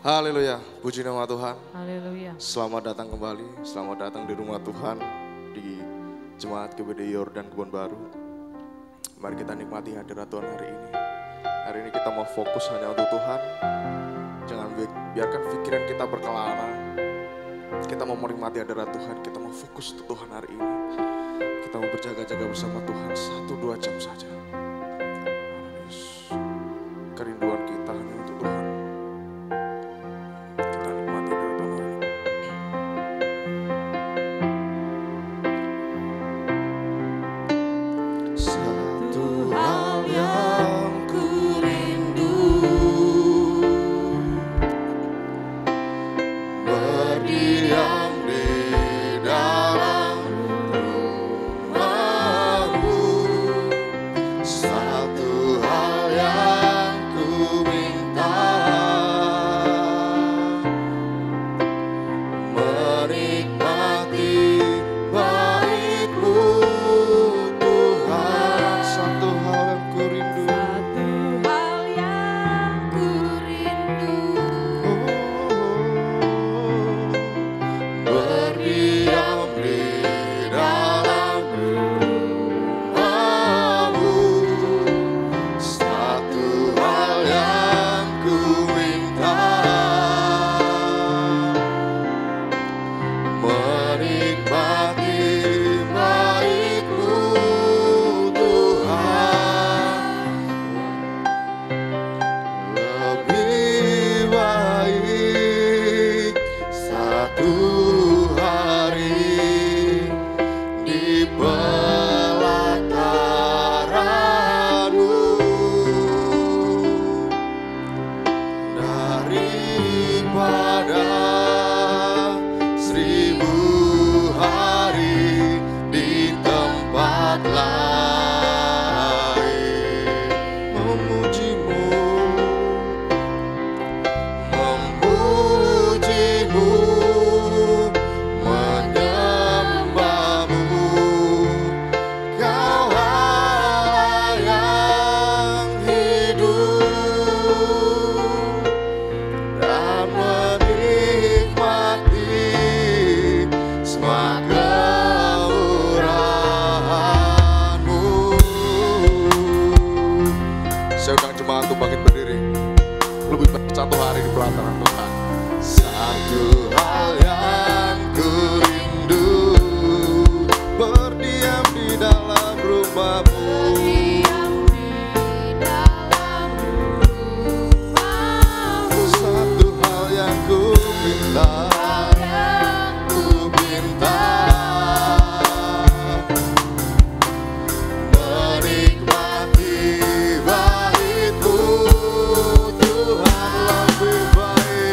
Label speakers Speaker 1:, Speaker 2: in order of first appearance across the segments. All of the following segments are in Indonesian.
Speaker 1: Haleluya, puji nama Tuhan.
Speaker 2: Haleluya.
Speaker 1: Selamat datang kembali, selamat datang di rumah Tuhan, di Jemaat GBD Yordan Kebon Baru. Mari kita nikmati hadirat Tuhan hari ini. Hari ini kita mau fokus hanya untuk Tuhan. Jangan biarkan pikiran kita berkelana. Kita mau menikmati hadirat Tuhan, kita mau fokus untuk Tuhan hari ini. Kita mau berjaga-jaga bersama Tuhan 1-2 jam saja. Kerinduan kita hanya untuk Tuhan. Kita nikmati hadirat Tuhan hari ini. Satu hal yang ku rindu, berdiam di dalam rumah-Mu. Satu hal yang ku minta, menikmati bait-Mu Tuhan. Satu hal yang ku rindu, berdiam di dalam rumah-Mu. Satu hal yang ku minta, menikmati bait-Mu Tuhan. Lebih baik satu hari di pelataran-Mu daripada 1000 hari di tempat lain. Memuji-Mu, memuji-Mu, menyembah-Mu. Kau Allah yang hidup dan menikmati semua keurahan-Mu. Saya undang jemaat untuk bangkit berdiri. Lebih baik satu hari di pelataran Tuhan. Satu hal yang ku rindu, berdiam di dalam rumah-Mu. Satu hal yang ku minta, menikmati bait-Mu Tuhan. Lebih baik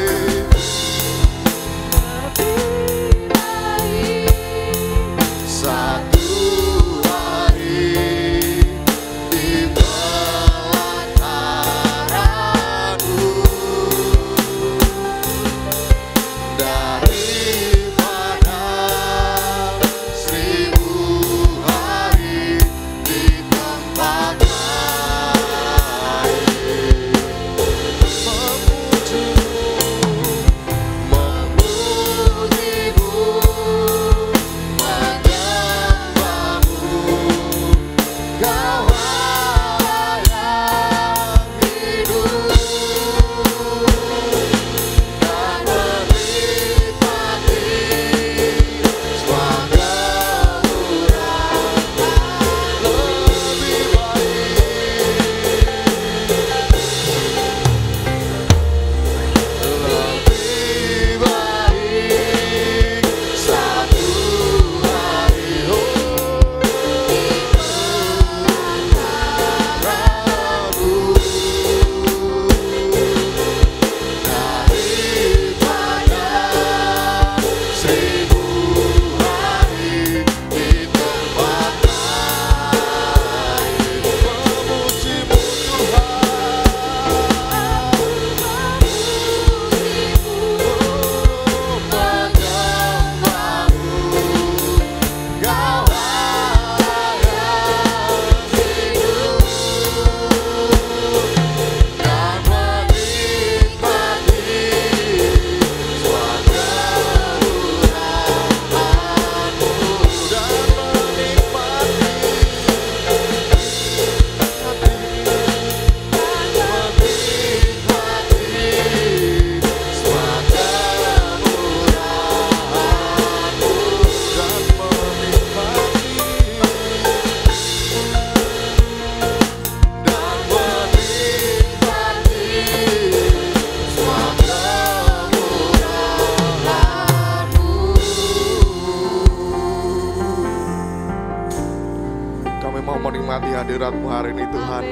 Speaker 1: hadirat-Mu hari ini Tuhan.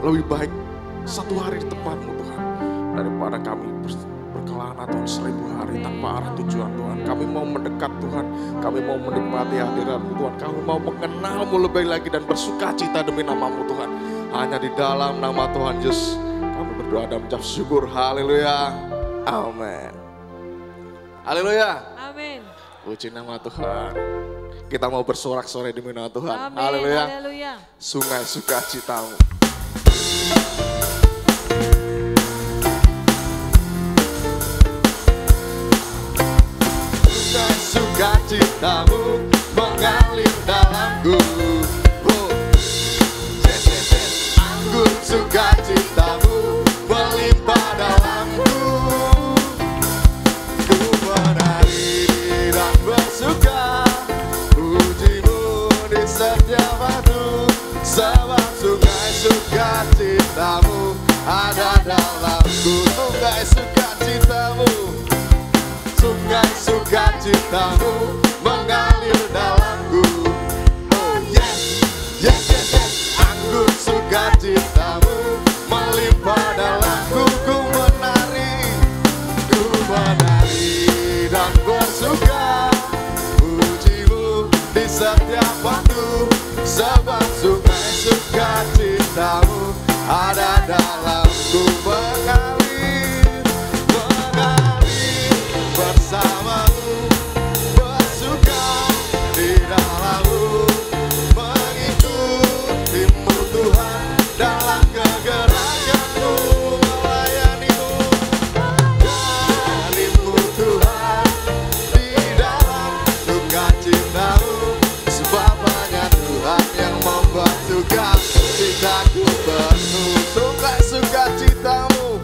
Speaker 1: Lebih baik satu hari di tempatmu Tuhan, daripada kami berkelana Tuhan 1000 hari tanpa arah tujuan Tuhan. Kami mau mendekat Tuhan, kami mau menikmati hadirat-Mu Tuhan. Kami mau mengenal-Mu lebih lagi dan bersuka cita demi nama-Mu Tuhan. Hanya di dalam nama Tuhan Yesus kami berdoa dan mengucap syukur. Haleluya. Amin. Haleluya.
Speaker 2: Amin.
Speaker 1: Puji nama Tuhan. Kita mau bersorak-sorai demi nama Tuhan.
Speaker 2: Amin.
Speaker 1: Haleluya.
Speaker 2: Haleluya.
Speaker 1: Sungai sukacitamu. Sungai sukacitamu mengalir dalamku. Anggur sukacitamu melimpah dalamku. Ku menari dan bersuka, puji-Mu di setiap waktu. Sebab sungai sukacitamu ada dalamku. Sungai sukacitamu, sungai sukacitamu mengalir dalamku. Oh yes, yes, yes, yes. Anggur sukacitamu melimpah dalamku. Ku menari dan bersuka, puji-Mu di setiap waktu. Sebab sungai sukacitamu ada dalamku. Mengalir bersama-Mu, bersuka di dalam-Mu, mengikuti-Mu Tuhan dalam kegerakan-Mu, melayani-Mu, melayani-Mu Tuhan di dalam sukacita-Mu. Sebab hanya Tuhan yang membuat sukacitaku penuh. Sungai sukacitamu,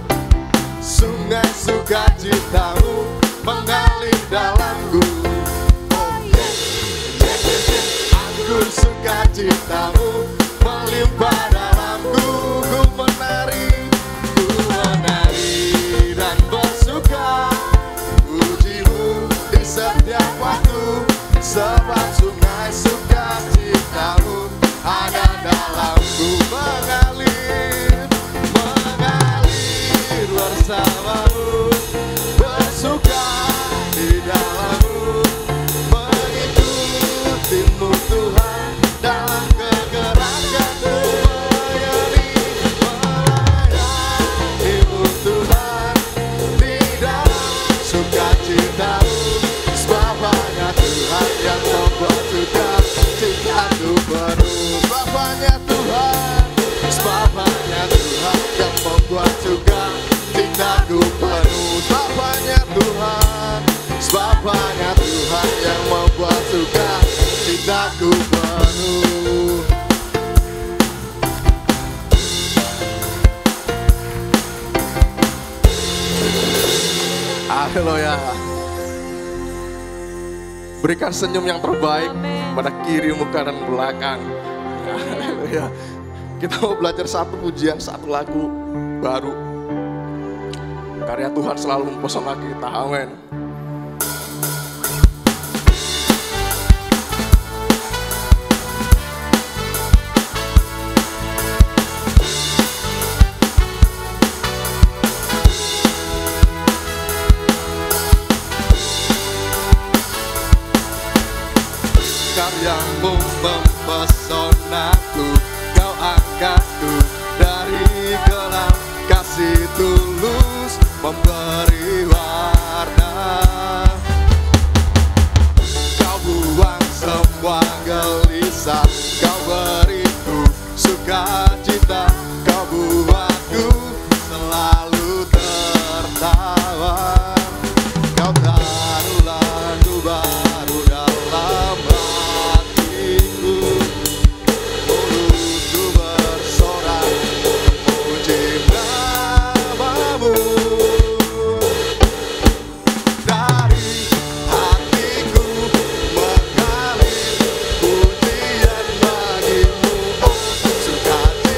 Speaker 1: sungai sukacitamu mengalir dalamku. Oh yes, yes, yes, yes. Anggur sukacitamu melimpah dalamku. Ku menari dan bersuka, puji-Mu di setiap waktu. Sebab sungai sukacitamu ada dalamku. Mengalir bersama-Mu, bersuka di dalam-Mu, mengikuti-Mu Tuhan dalam kegerakan-Mu, melayani-Mu Tuhan di dalam sukacita-Mu. Sebab hanya Tuhan yang membuat sukacitaku penuh. Sebab hanya Tuhan, sebab hanya Tuhan yang membuat sukacitaku penuh. Sebab hanya Tuhan, sebab hanya Tuhan yang membuat sukacitaku penuh. Haleluya. Berikan senyum yang terbaik pada kiri, muka, dan belakang. Haleluya. Kita mau belajar satu pujian, satu lagu baru. Karya Tuhan selalu mempesona kita. Amin. Karyamu mempesonaku, Kau angkatku dari gelap, kasih tulus memberi warna. Kau buang semua gelisah, Kau beriku sukacita, Kau buatku selalu tertawa. Kau taruh lagu baru dalam hatiku, mulutku bersorak puji nama-Mu. Dari hatiku mengalir pujian bagi-Mu. Oh, sukacita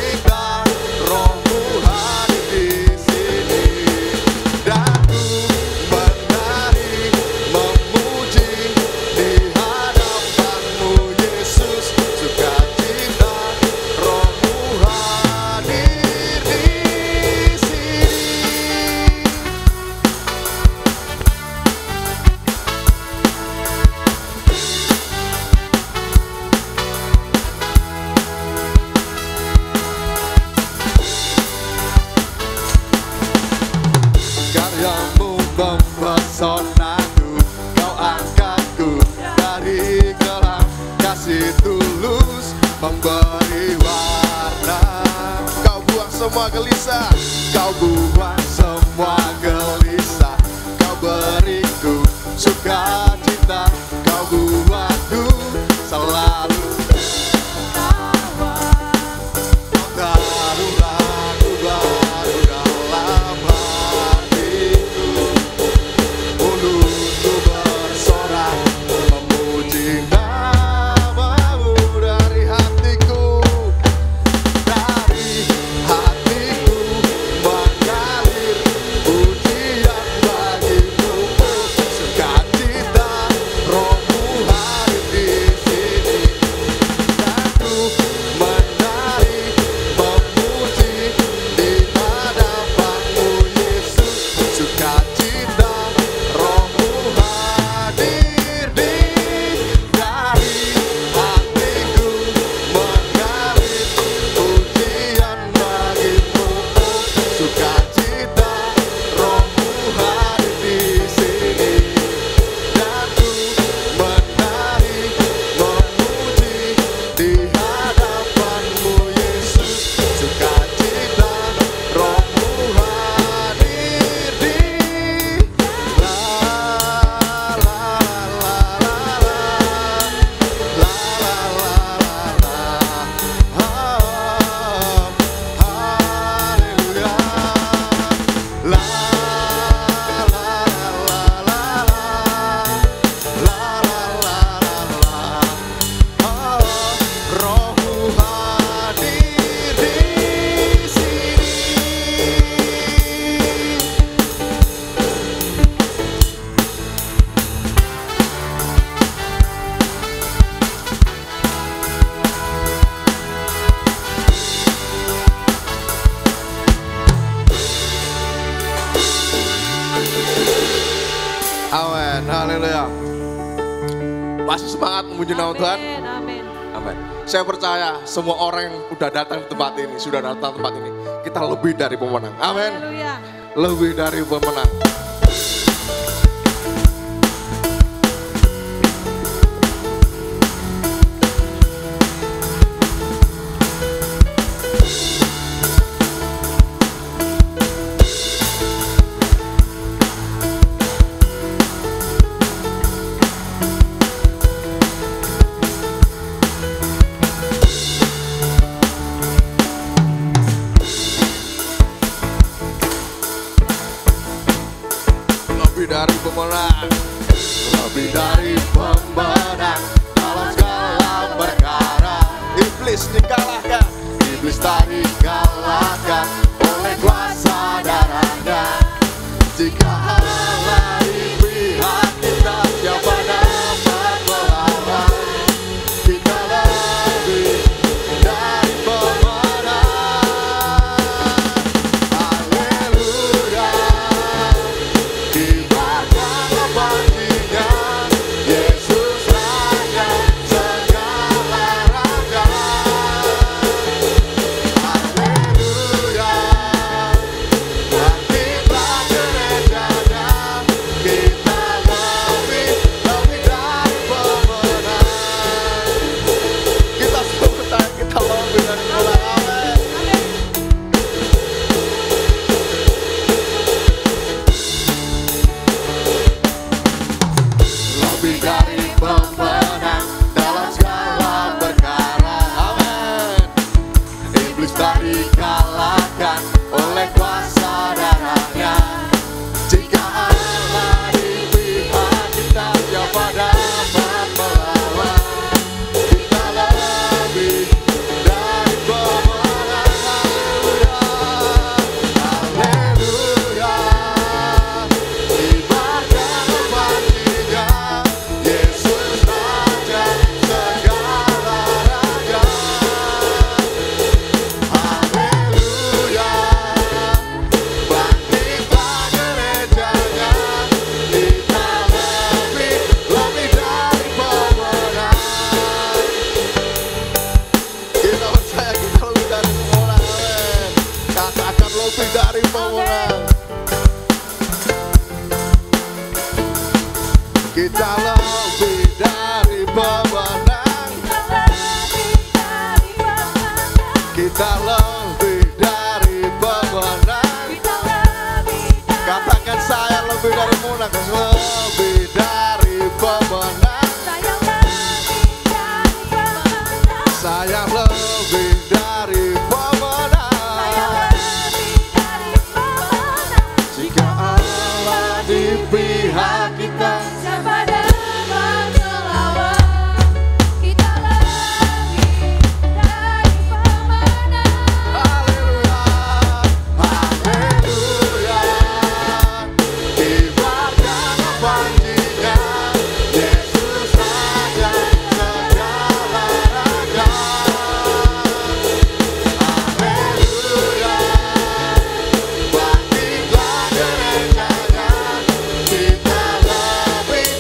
Speaker 1: memberi warna. Kau buang semua gelisah, kau buang semua gelisah. Kau beriku sukacita, kau buatku selalu tawa. Kau taruh lagu baru dalam hatiku, mulutku bersorak memuji namamu. Dari hatiku, dari hatiku mengalir pujian bagimu. Sukacita rohmu hadir di sini, dan ku menari memuji di hadapanmu Yesus. Sukacita rohmu hadir di dari hatiku mengalir pujian bagimu. Sukacita rohmu hadir di sini, dan ku menari memuji di hadapanmu Yesus. Sukacita rohmu hadir di la la la la la haleluya. La rohmu hadir di sini. Amin, haleluya. Masih semangat memuji nama Tuhan?
Speaker 2: Amin.
Speaker 1: Amin. Saya percaya semua orang yang sudah datang ke tempat ini, sudah datang ke tempat ini, kita lebih dari pemenang. Amin.
Speaker 2: Haleluya.
Speaker 1: Lebih dari pemenang. Lebih dari pemenang, lebih dari pemenang dalam segala perkara. Iblis dikalahkan, iblis tak dikalahkan oleh kuasa darahnya. Jika Allah di pihak kita, siapa dapat melawan? Kita lebih dari pemenang. Haleluya. Kibarkan bangkinya Yesus Raja segala raja. Haleluya. Bangkitlah gerejanya, kita lebih dari pemenang. Kita semua percaya kita lebih dari pemenang. Lebih dari pemenang dalam segala perkara. Amin. Iblis tak dikalahkan oleh kuasa darahnya. Jika Allah di pihak kita, siapa dapat melawan? Kita lebih dari pemenang. Haleluya. Haleluya. Kibarkan bangkinya Yesus Raja segala raja. Haleluya. Kita lebih dari pemenang.
Speaker 2: Kita lebih dari
Speaker 1: Katakan saya lebih dari pemenang. Lebih dari pemenang.
Speaker 2: Saya lebih dari pemenang.
Speaker 1: Saya lebih dari pemenang.
Speaker 2: Saya lebih dari pemenang.
Speaker 1: Jika Allah di pihak kita,
Speaker 2: Siapa dapat melawan? Kita lebih dari pemenang.
Speaker 1: haleluya, haleluya. Kibarkan kebanjiran, Yesus saja segala raja. Haleluya, bangkitlah gerejanya. Kita lebih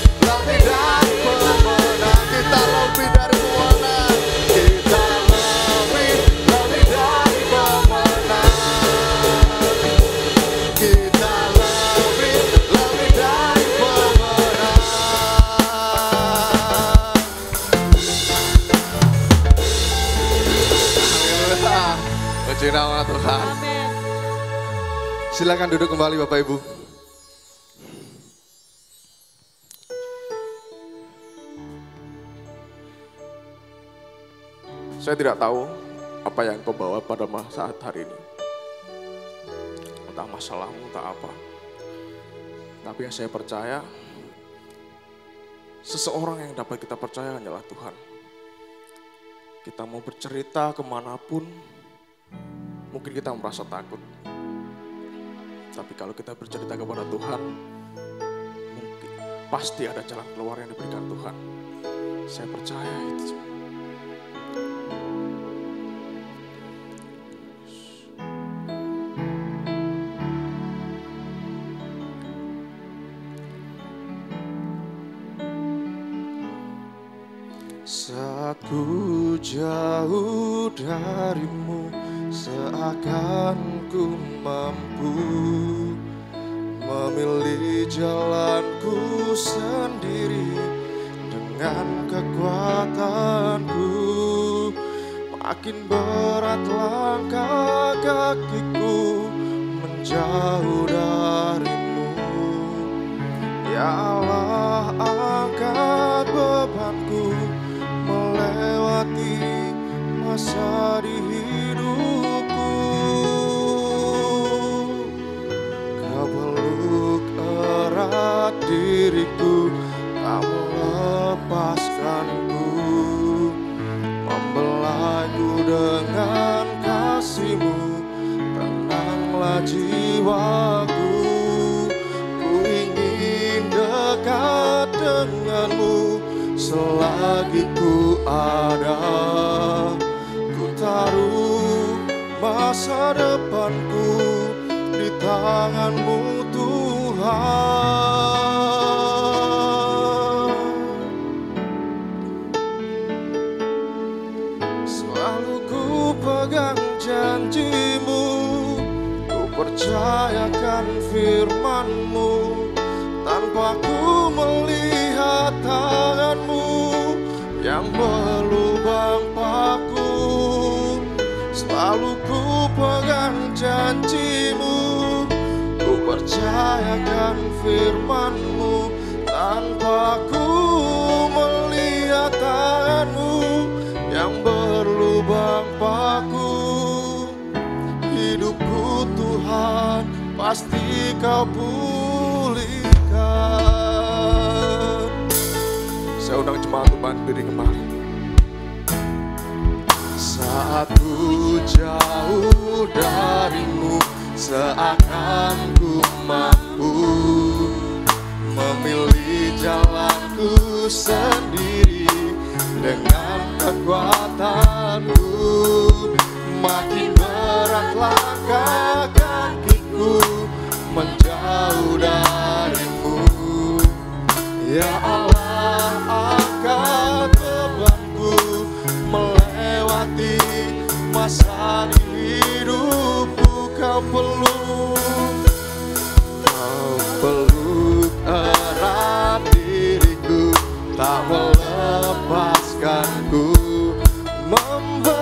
Speaker 1: dari pemenang. Kita lebih dari pemenang. Kita lebih dari pemenang. Kita lebih dari pemenang. Haleluya. Puji nama Tuhan.
Speaker 2: Amin.
Speaker 1: Silakan duduk kembali Bapak Ibu. Saya tidak tahu apa yang kau bawa pada saat hari ini. Entah masalahmu, entah apa. Tapi yang saya percaya, seseorang yang dapat kita percaya hanyalah Tuhan. Kita mau bercerita kemanapun, mungkin kita merasa takut. Tapi kalau kita bercerita kepada Tuhan, mungkin pasti ada jalan keluar yang diberikan Tuhan. Saya percaya itu. Saat ku jauh darimu, seakan ku mampu memilih jalanku sendiri dengan kekuatanku. Makin berat langkah kakiku menjauh darimu. Ya Allah, angkat bebanku melewati masa di hidupku. Kau peluk erat diriku, tak melepaskanku, membelaiku dengan kasih-Mu. Tenanglah jiwaku, ku ingin dekat denganmu. Selagi ku ada, ku taruh masa depanku di tangan-Mu Tuhan. Selalu ku pegang janji-Mu, ku percayakan firman-Mu. Tanpa ku melihat tangan-Mu yang berlubang paku. Selalu ku pegang janji-Mu, ku percayakan firman-Mu. Tanpa ku melihat tangan-Mu yang berlubang paku. Hidupku Tuhan pasti Kau pulihkan. Saya undang jemaat untuk berdiri kembali. Saat ku jauh darimu, seakan ku mampu memilih jalanku sendiri dengan kekuatanku. Makin berat langkah kakiku menjauh darimu. Ya Allah, angkat bebanku melewati masa di hidupku. Kau peluk erat diriku, tak melepaskanku, membelaiku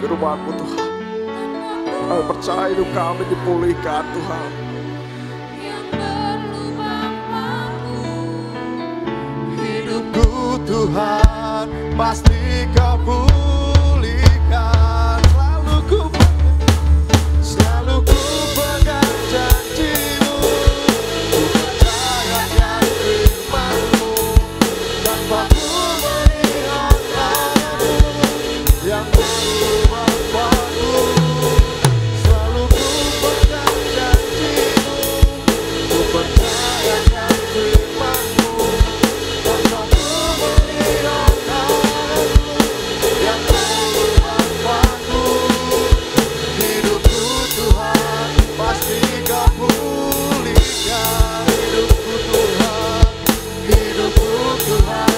Speaker 1: firman-Mu Tuhan. Kami percaya hidup kami dipulihkan Tuhan.
Speaker 3: Hidupku Tuhan pasti Kau pulihkan. Selalu ku pegang janji-Mu, ku percayakan firman-Mu, tanpa ku melihat tangan-Mu yang mengubah waktu. Selalu ku pegang janji-Mu, ku percayakan firman-Mu, tanpa ku melihat tangan-Mu yang mengubah waktu. Hidupku Tuhan pasti Kau pulihkan. Hidupku Tuhan, hidupku Tuhan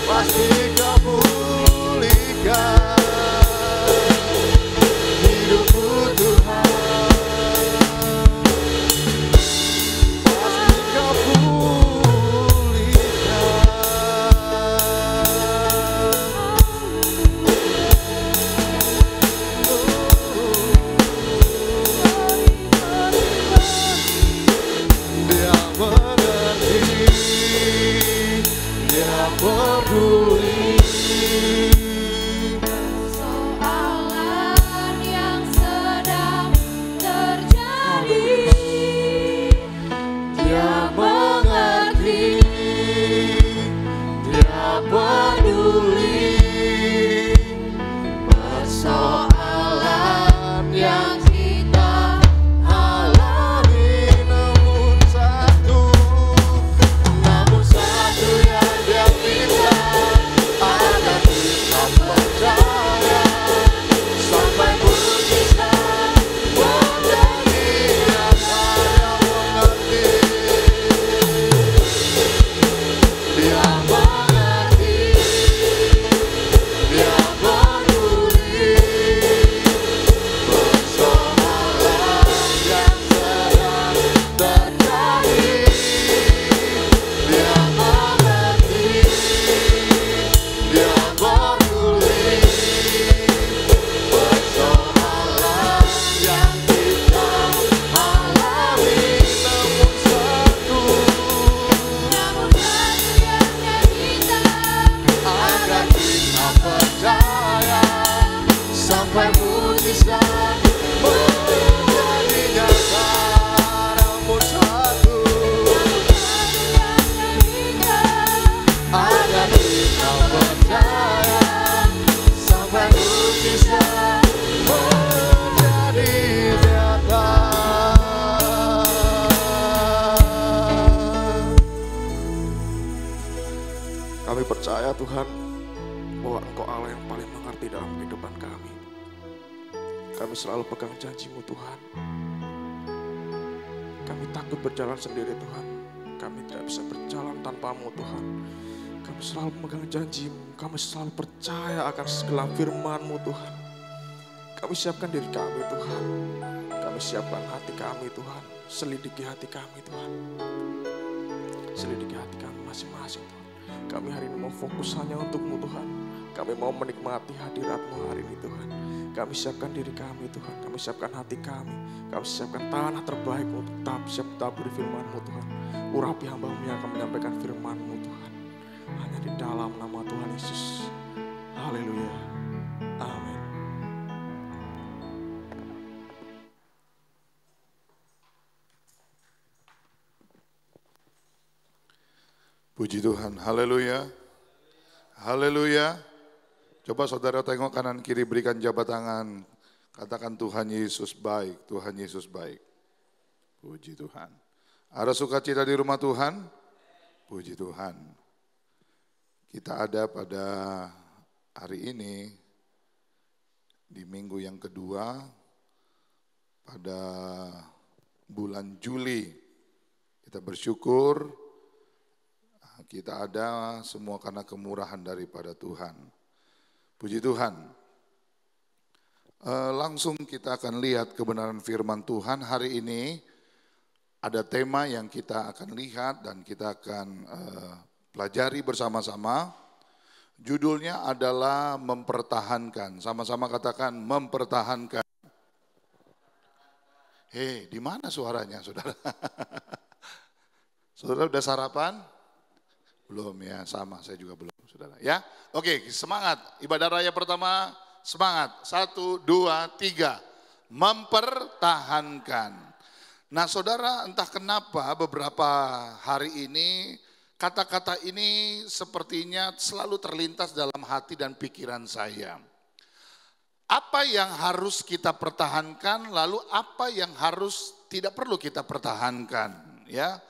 Speaker 3: pasti Kau pulihkan. Hidupku Tuhan pasti Kau Dia mengerti, Dia peduli.
Speaker 2: Persoalan yang sedang terjadi,
Speaker 3: Dia mengerti, Dia peduli. Persoalan yang kita alami, namun satu yang Dia minta agar kita percaya sampai mujizat menjadi nyata. Dia mengerti, Dia peduli. Persoalan yang sedang terjadi, Dia mengerti, Dia peduli. Persoalan yang kita alami, namun satu
Speaker 2: namun satu yang Dia minta
Speaker 3: agar kita percaya sampai mujizat menjadi nyata. Namun satu
Speaker 2: yang Dia minta
Speaker 3: agar kita percaya sampai mujizat menjadi nyata.
Speaker 1: Kami percaya Tuhan bahwa Engkau Allah yang paling mengerti dalam kehidupan kami. Kami selalu pegang janji-Mu Tuhan. Kami takut berjalan sendiri Tuhan. Kami tidak bisa berjalan tanpa-Mu Tuhan. Kami selalu memegang janji-Mu. Kami selalu percaya akan segala firman-Mu Tuhan. Kami siapkan diri kami Tuhan. Kami siapkan hati kami Tuhan. Selidiki hati kami Tuhan. Selidiki hati kami masing-masing Tuhan. Kami hari ini mau fokus hanya untuk-Mu Tuhan. Kami mau menikmati hadirat-Mu hari ini Tuhan. Kami siapkan diri kami Tuhan. Kami siapkan hati kami. Kami siapkan tanah terbaik untuk siap taburi firman-Mu Tuhan. Urapi hamba-Mu yang akan menyampaikan firman-Mu Tuhan. Hanya di dalam nama Tuhan Yesus. Haleluya. Amin.
Speaker 3: Puji Tuhan, haleluya, haleluya. Coba saudara tengok kanan kiri, berikan jabat tangan. Katakan Tuhan Yesus baik, Tuhan Yesus baik. Puji Tuhan. Ada sukacita di rumah Tuhan? Puji Tuhan. Kita ada pada hari ini, di minggu yang kedua, pada bulan Juli. Kita bersyukur. Kita ada semua karena kemurahan daripada Tuhan. Puji Tuhan. Langsung kita akan lihat kebenaran firman Tuhan. Hari ini ada tema yang kita akan lihat dan kita akan pelajari bersama-sama. Judulnya adalah mempertahankan. Sama-sama katakan mempertahankan. Hei, di mana suaranya, saudara? Saudara udah sarapan? Belum ya, sama saya juga belum, saudara. Ya, oke, semangat. Ibadah raya pertama, semangat. 1, 2, 3. Mempertahankan. Nah, saudara, entah kenapa beberapa hari ini kata-kata ini sepertinya selalu terlintas dalam hati dan pikiran saya. Apa yang harus kita pertahankan, lalu apa yang harus tidak perlu kita pertahankan, ya.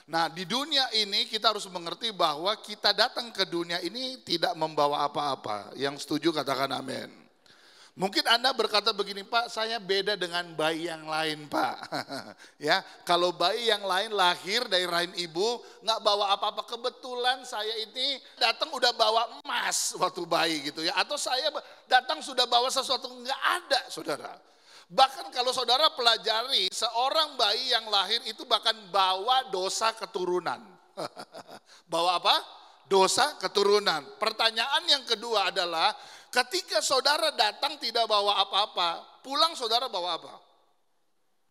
Speaker 3: Nah, di dunia ini kita harus mengerti bahwa kita datang ke dunia ini tidak membawa apa-apa. Yang setuju katakan amin. Mungkin Anda berkata begini, Pak, saya beda dengan bayi yang lain, Pak. Ya, kalau bayi yang lain lahir dari rahim ibu nggak bawa apa-apa. Kebetulan saya ini datang udah bawa emas waktu bayi gitu ya. Atau saya datang sudah bawa sesuatu, nggak ada, saudara. Bahkan kalau saudara pelajari, seorang bayi yang lahir itu bahkan bawa dosa keturunan. Bawa apa? Dosa keturunan. Pertanyaan yang kedua adalah, ketika saudara datang tidak bawa apa-apa, pulang saudara bawa apa?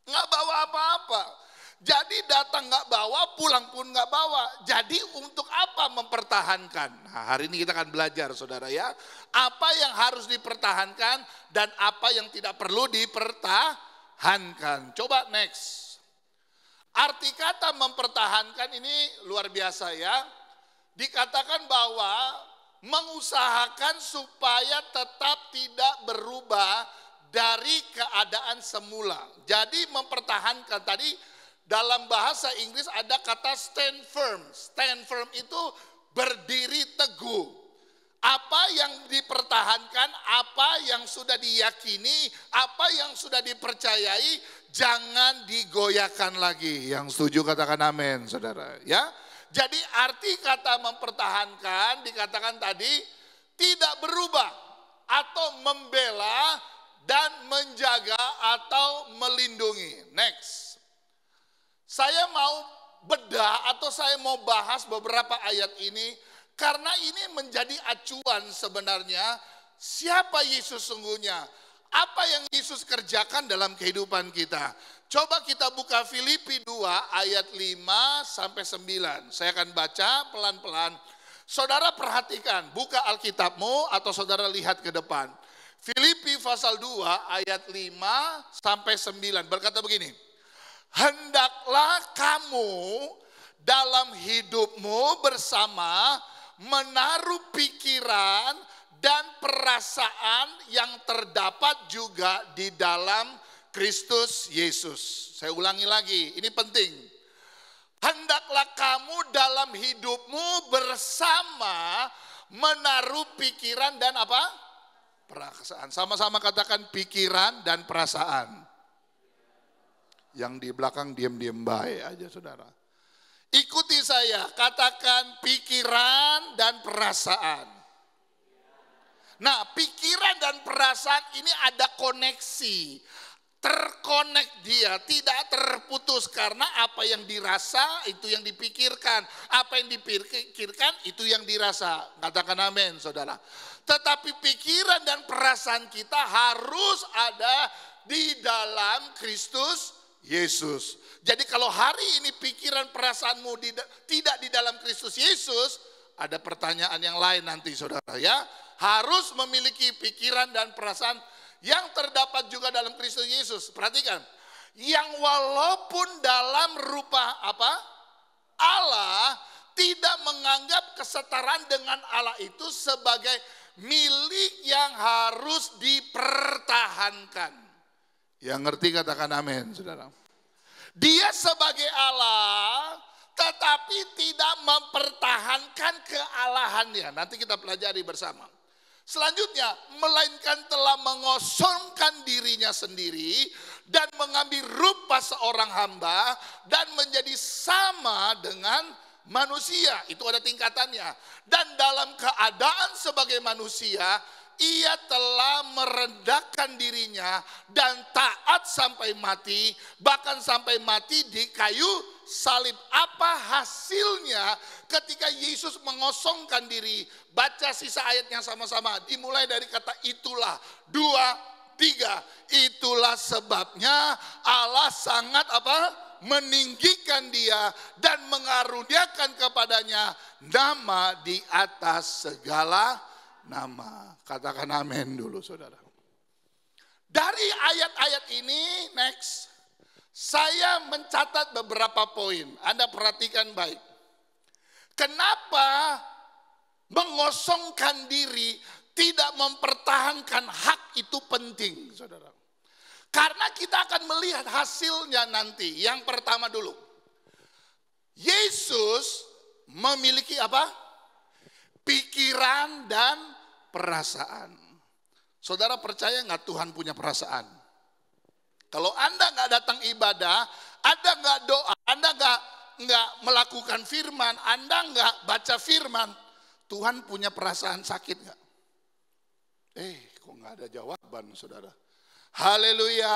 Speaker 3: Nggak bawa apa-apa. Jadi datang nggak bawa, pulang pun nggak bawa. Jadi untuk apa mempertahankan? Nah, hari ini kita akan belajar, saudara ya. Apa yang harus dipertahankan dan apa yang tidak perlu dipertahankan. Coba next. Arti kata mempertahankan ini luar biasa ya. Dikatakan bahwa mengusahakan supaya tetap tidak berubah dari keadaan semula. Jadi mempertahankan, tadi dalam bahasa Inggris ada kata stand firm. Stand firm itu berdiri teguh. Apa yang dipertahankan, apa yang sudah diyakini, apa yang sudah dipercayai, jangan digoyahkan lagi. Yang setuju katakan amin, saudara. Ya. Jadi arti kata mempertahankan dikatakan tadi tidak berubah atau membela dan menjaga atau melindungi. Next. Saya mau bedah atau saya mau bahas beberapa ayat ini karena ini menjadi acuan sebenarnya siapa Yesus sungguhnya. Apa yang Yesus kerjakan dalam kehidupan kita. Coba kita buka Filipi 2 ayat 5 sampai 9. Saya akan baca pelan-pelan. Saudara perhatikan, buka Alkitabmu atau saudara lihat ke depan. Filipi pasal 2 ayat 5 sampai 9 berkata begini. Hendaklah kamu dalam hidupmu bersama menaruh pikiran dan perasaan yang terdapat juga di dalam Kristus Yesus. Saya ulangi lagi, ini penting. Hendaklah kamu dalam hidupmu bersama menaruh pikiran dan apa? Perasaan. Sama-sama katakan pikiran dan perasaan. Yang di belakang diam-diam baik aja, saudara. Ikuti saya, katakan pikiran dan perasaan. Nah, pikiran dan perasaan ini ada koneksi. Terkonek dia, tidak terputus karena apa yang dirasa itu yang dipikirkan. Apa yang dipikirkan itu yang dirasa. Katakan amin, saudara. Tetapi pikiran dan perasaan kita harus ada di dalam Kristus Yesus. Jadi kalau hari ini pikiran perasaanmu tidak di dalam Kristus Yesus, ada pertanyaan yang lain nanti, saudara ya. Harus memiliki pikiran dan perasaan yang terdapat juga dalam Kristus Yesus. Perhatikan, yang walaupun dalam rupa apa? Allah, tidak menganggap kesetaraan dengan Allah itu sebagai milik yang harus dipertahankan. Yang ngerti katakan amin, saudara. Dia sebagai Allah, tetapi tidak mempertahankan kealahannya. Nanti kita pelajari bersama. Selanjutnya, melainkan telah mengosongkan dirinya sendiri dan mengambil rupa seorang hamba dan menjadi sama dengan manusia. Itu ada tingkatannya. Dan dalam keadaan sebagai manusia, ia telah merendahkan dirinya dan taat sampai mati, bahkan sampai mati di kayu salib. Apa hasilnya ketika Yesus mengosongkan diri? Baca sisa ayatnya sama-sama. Dimulai dari kata itulah. 2, 3. Itulah sebabnya Allah sangat meninggikan dia dan mengaruniakan kepadanya nama di atas segala nama. Katakan amin dulu saudara. Dari ayat-ayat ini, next, saya mencatat beberapa poin. Anda perhatikan baik. Kenapa mengosongkan diri, tidak mempertahankan hak itu penting, saudara? Karena kita akan melihat hasilnya nanti. Yang pertama dulu. Yesus memiliki apa? Pikiran dan perasaan. Saudara percaya nggak Tuhan punya perasaan? Kalau Anda nggak datang ibadah, Anda nggak doa, Anda nggak melakukan firman, Anda nggak baca firman, Tuhan punya perasaan sakit nggak? Kok nggak ada jawaban, saudara? Haleluya,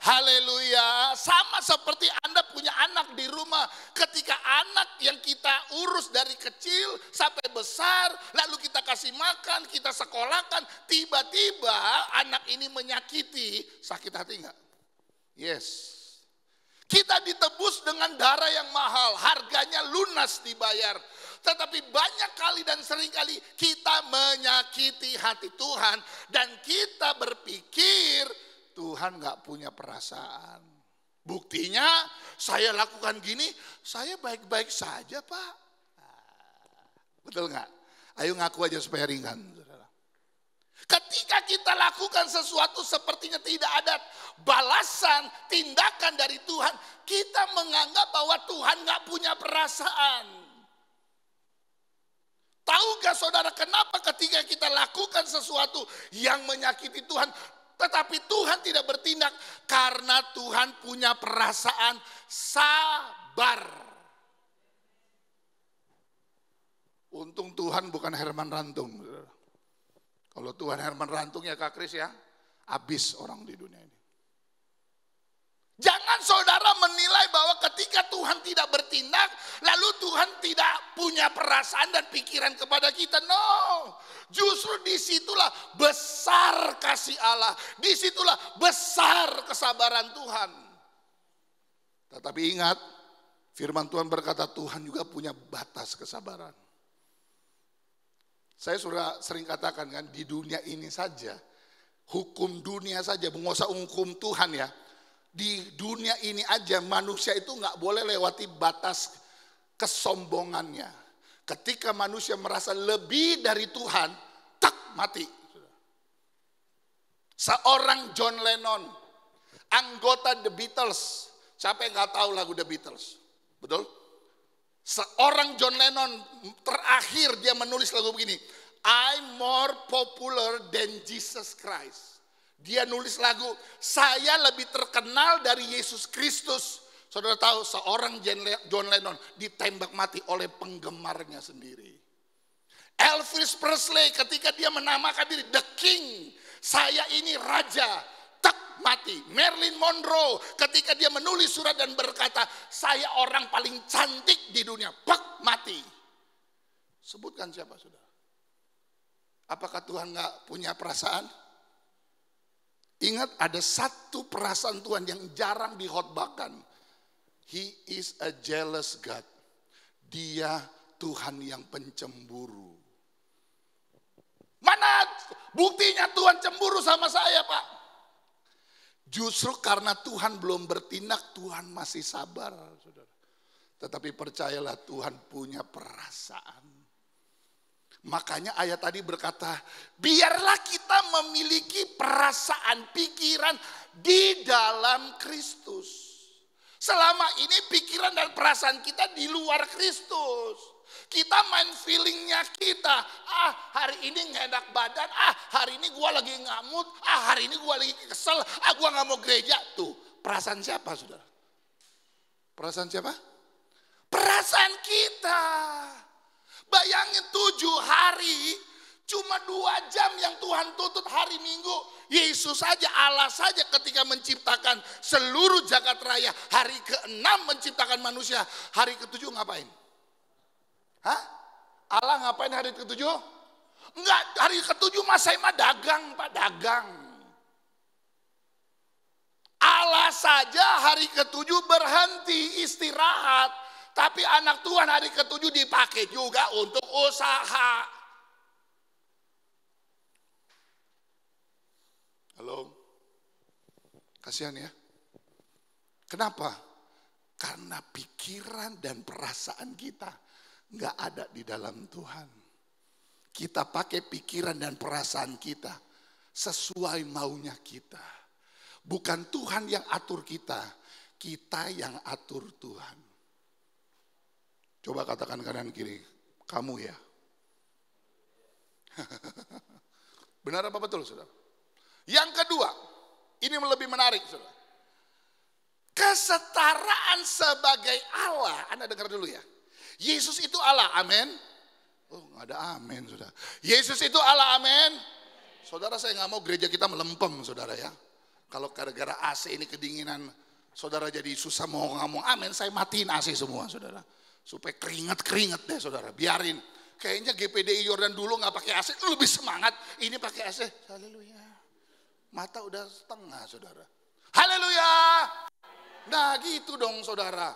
Speaker 3: haleluya. Sama seperti Anda punya anak di rumah. Ketika anak yang kita urus dari kecil sampai besar, lalu kita kasih makan, kita sekolahkan, tiba-tiba anak ini menyakiti, sakit hati enggak? Yes. Kita ditebus dengan darah yang mahal, harganya lunas dibayar. Tetapi banyak kali dan sering kali kita menyakiti hati Tuhan. Dan kita berpikir Tuhan gak punya perasaan. Buktinya saya lakukan gini, saya baik-baik saja Pak. Betul gak? Ayo ngaku aja supaya ringan. Ketika kita lakukan sesuatu sepertinya tidak ada balasan, tindakan dari Tuhan. Kita menganggap bahwa Tuhan gak punya perasaan. Tahu gak saudara kenapa ketika kita lakukan sesuatu yang menyakiti Tuhan, tetapi Tuhan tidak bertindak? Karena Tuhan punya perasaan sabar. Untung Tuhan bukan Herman Rantung. Kalau Tuhan Herman Rantung ya Kak Kris ya, habis orang di dunia ini. Jangan saudara menilai bahwa ketika Tuhan tidak bertindak, lalu Tuhan tidak punya perasaan dan pikiran kepada kita. No, justru disitulah besar kasih Allah. Disitulah besar kesabaran Tuhan. Tetapi ingat, firman Tuhan berkata Tuhan juga punya batas kesabaran. Saya sudah sering katakan kan, di dunia ini saja, hukum dunia saja, nggak usah hukum Tuhan ya. Di dunia ini aja manusia itu nggak boleh lewati batas kesombongannya. Ketika manusia merasa lebih dari Tuhan, tak mati. Seorang John Lennon, anggota The Beatles. Siapa yang nggak tahu lagu The Beatles? Betul? Seorang John Lennon terakhir dia menulis lagu begini. I'm more popular than Jesus Christ. Dia nulis lagu, saya lebih terkenal dari Yesus Kristus. Saudara tahu seorang John Lennon ditembak mati oleh penggemarnya sendiri. Elvis Presley ketika dia menamakan diri The King, saya ini raja, tak mati. Marilyn Monroe ketika dia menulis surat dan berkata, saya orang paling cantik di dunia, pak mati. Sebutkan siapa saudara? Apakah Tuhan gak punya perasaan? Ingat ada satu perasaan Tuhan yang jarang dihotbahkan. He is a jealous God. Dia Tuhan yang pencemburu. Mana buktinya Tuhan cemburu sama saya Pak? Justru karena Tuhan belum bertindak, Tuhan masih sabar. Saudara. Tetapi percayalah Tuhan punya perasaan. Makanya ayat tadi berkata, biarlah kita memiliki perasaan, pikiran di dalam Kristus. Selama ini pikiran dan perasaan kita di luar Kristus. Kita main feelingnya kita. Hari ini gak enak badan. Hari ini gue lagi ngamut. Hari ini gue lagi kesel. Gue gak mau gereja. Tuh, perasaan siapa saudara? Perasaan siapa? Perasaan kita. Bayangin 7 hari Cuma 2 jam yang Tuhan tuntut hari Minggu. Yesus saja, Allah saja ketika menciptakan seluruh jagat raya. Hari ke-6 menciptakan manusia. Hari ke-7 ngapain? Hah? Allah ngapain hari ke-7? Enggak, hari ke-7 mas saya mah dagang Pak, dagang. Allah saja hari ke-7 berhenti istirahat. Tapi anak Tuhan hari ke-7 dipakai juga untuk usaha. Halo, kasihan ya. Kenapa? Karena pikiran dan perasaan kita nggak ada di dalam Tuhan. Kita pakai pikiran dan perasaan kita sesuai maunya kita. Bukan Tuhan yang atur kita yang atur Tuhan. Coba katakan kanan kiri, kamu ya. Benar apa betul, saudara? Yang kedua, ini lebih menarik, saudara. Kesetaraan sebagai Allah. Anda dengar dulu ya. Yesus itu Allah, amin. Oh, nggak ada amin, saudara. Yesus itu Allah, amin. Saudara, saya nggak mau gereja kita melempem, saudara ya. Kalau gara-gara AC ini kedinginan, saudara jadi susah mau ngomong amin, saya matiin AC semua, saudara. Supaya keringat deh, saudara. Biarin. Kayaknya GPDI Yordan dulu nggak pakai AC, lebih semangat. Ini pakai AC. Haleluya. Mata udah setengah, saudara. Haleluya. Nah gitu dong, saudara.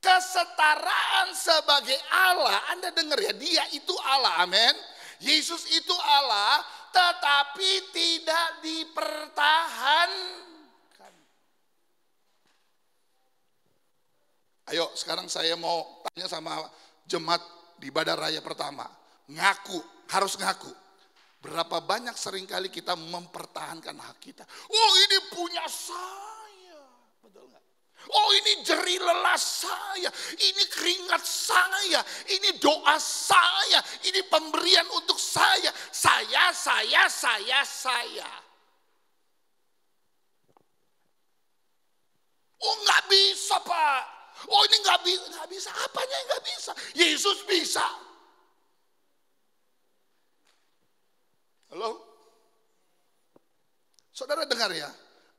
Speaker 3: Kesetaraan sebagai Allah. Anda dengar ya, dia itu Allah, amin. Yesus itu Allah, tetapi tidak dipertahankan. Ayo sekarang saya mau tanya sama jemaat di ibadah raya pertama. Ngaku, harus ngaku. Berapa banyak seringkali kita mempertahankan hak kita. Oh ini punya saya. Betul nggak? Oh ini jerih lelah saya. Ini keringat saya. Ini doa saya. Ini pemberian untuk saya. Saya. Oh nggak bisa Pak. Oh ini nggak bisa. Apanya yang nggak bisa? Yesus bisa. Halo? Saudara dengar ya,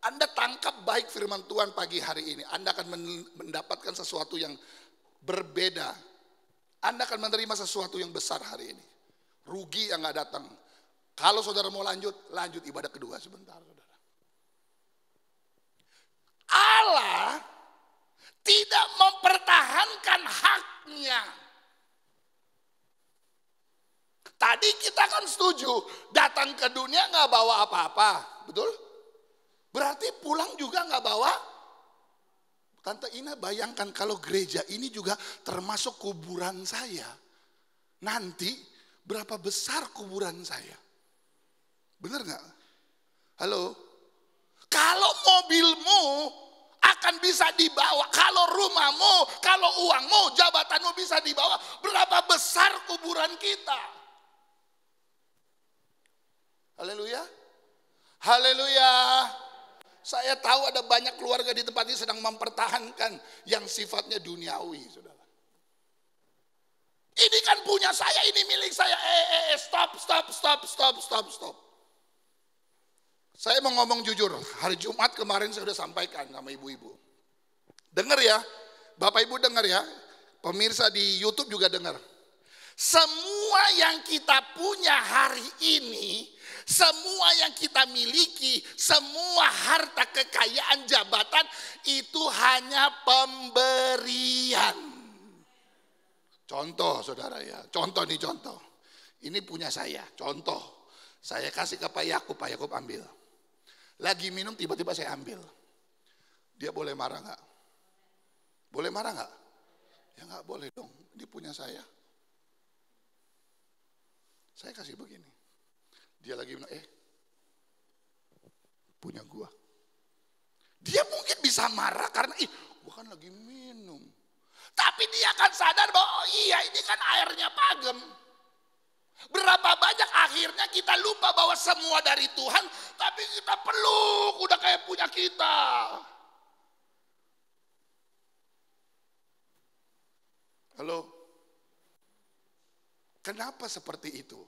Speaker 3: Anda tangkap baik firman Tuhan pagi hari ini. Anda akan mendapatkan sesuatu yang berbeda. Anda akan menerima sesuatu yang besar hari ini. Rugi yang gak datang. Kalau saudara mau lanjut ibadah kedua sebentar, saudara. Allah tidak mempertahankan haknya. Tadi kita kan setuju, datang ke dunia gak bawa apa-apa, betul? Berarti pulang juga gak bawa. Tante Ina bayangkan kalau gereja ini juga termasuk kuburan saya. Nanti berapa besar kuburan saya? Benar gak? Halo? Kalau mobilmu akan bisa dibawa, kalau rumahmu, kalau uangmu, jabatanmu bisa dibawa, berapa besar kuburan kita? Haleluya. Haleluya. Saya tahu ada banyak keluarga di tempat ini sedang mempertahankan yang sifatnya duniawi, saudara. Ini kan punya saya, ini milik saya. Stop. Saya mau ngomong jujur, hari Jumat kemarin saya sudah sampaikan sama ibu-ibu. Dengar ya, Bapak Ibu dengar ya, pemirsa di YouTube juga dengar. Semua yang kita punya hari ini, semua yang kita miliki, semua harta kekayaan jabatan itu hanya pemberian. Contoh saudara ya, contoh. Ini punya saya, contoh. Saya kasih ke Pak Yakub ambil. Lagi minum tiba-tiba saya ambil. Dia boleh marah gak? Boleh marah gak? Ya gak boleh dong, ini punya saya. Saya kasih begini. Dia lagi bilang, punya gua. Dia mungkin bisa marah karena, gua kan lagi minum. Tapi dia akan sadar bahwa, oh iya ini kan airnya pagem. Berapa banyak akhirnya kita lupa bahwa semua dari Tuhan, tapi kita peluk, udah kayak punya kita. Halo? Kenapa seperti itu?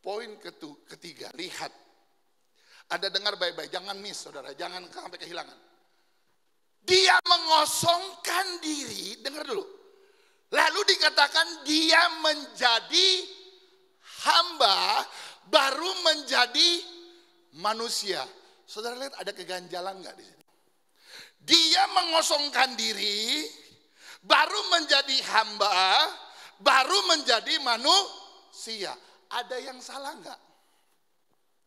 Speaker 3: Poin ketiga, lihat. Anda dengar baik-baik, jangan miss saudara, jangan sampai kehilangan. Dia mengosongkan diri, dengar dulu. Lalu dikatakan dia menjadi hamba, baru menjadi manusia. Saudara lihat ada keganjalan nggak di sini? Dia mengosongkan diri, baru menjadi hamba, baru menjadi manusia. Ada yang salah nggak?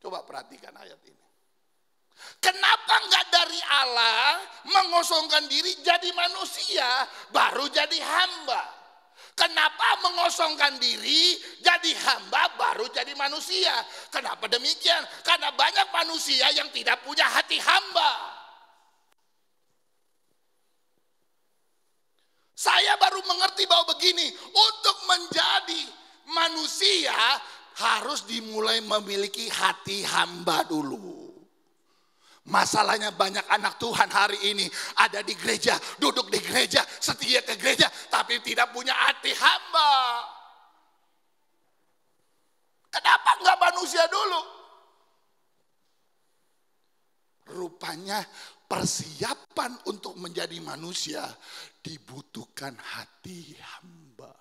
Speaker 3: Coba perhatikan ayat ini. Kenapa nggak dari Allah mengosongkan diri jadi manusia, baru jadi hamba? Kenapa mengosongkan diri jadi hamba, baru jadi manusia? Kenapa demikian? Karena banyak manusia yang tidak punya hati hamba. Saya baru mengerti bahwa begini, untuk menjadi manusia harus dimulai memiliki hati hamba dulu. Masalahnya banyak anak Tuhan hari ini ada di gereja, duduk di gereja, setia ke gereja, tapi tidak punya hati hamba. Kenapa enggak manusia dulu? Rupanya persiapan untuk menjadi manusia dibutuhkan hati hamba.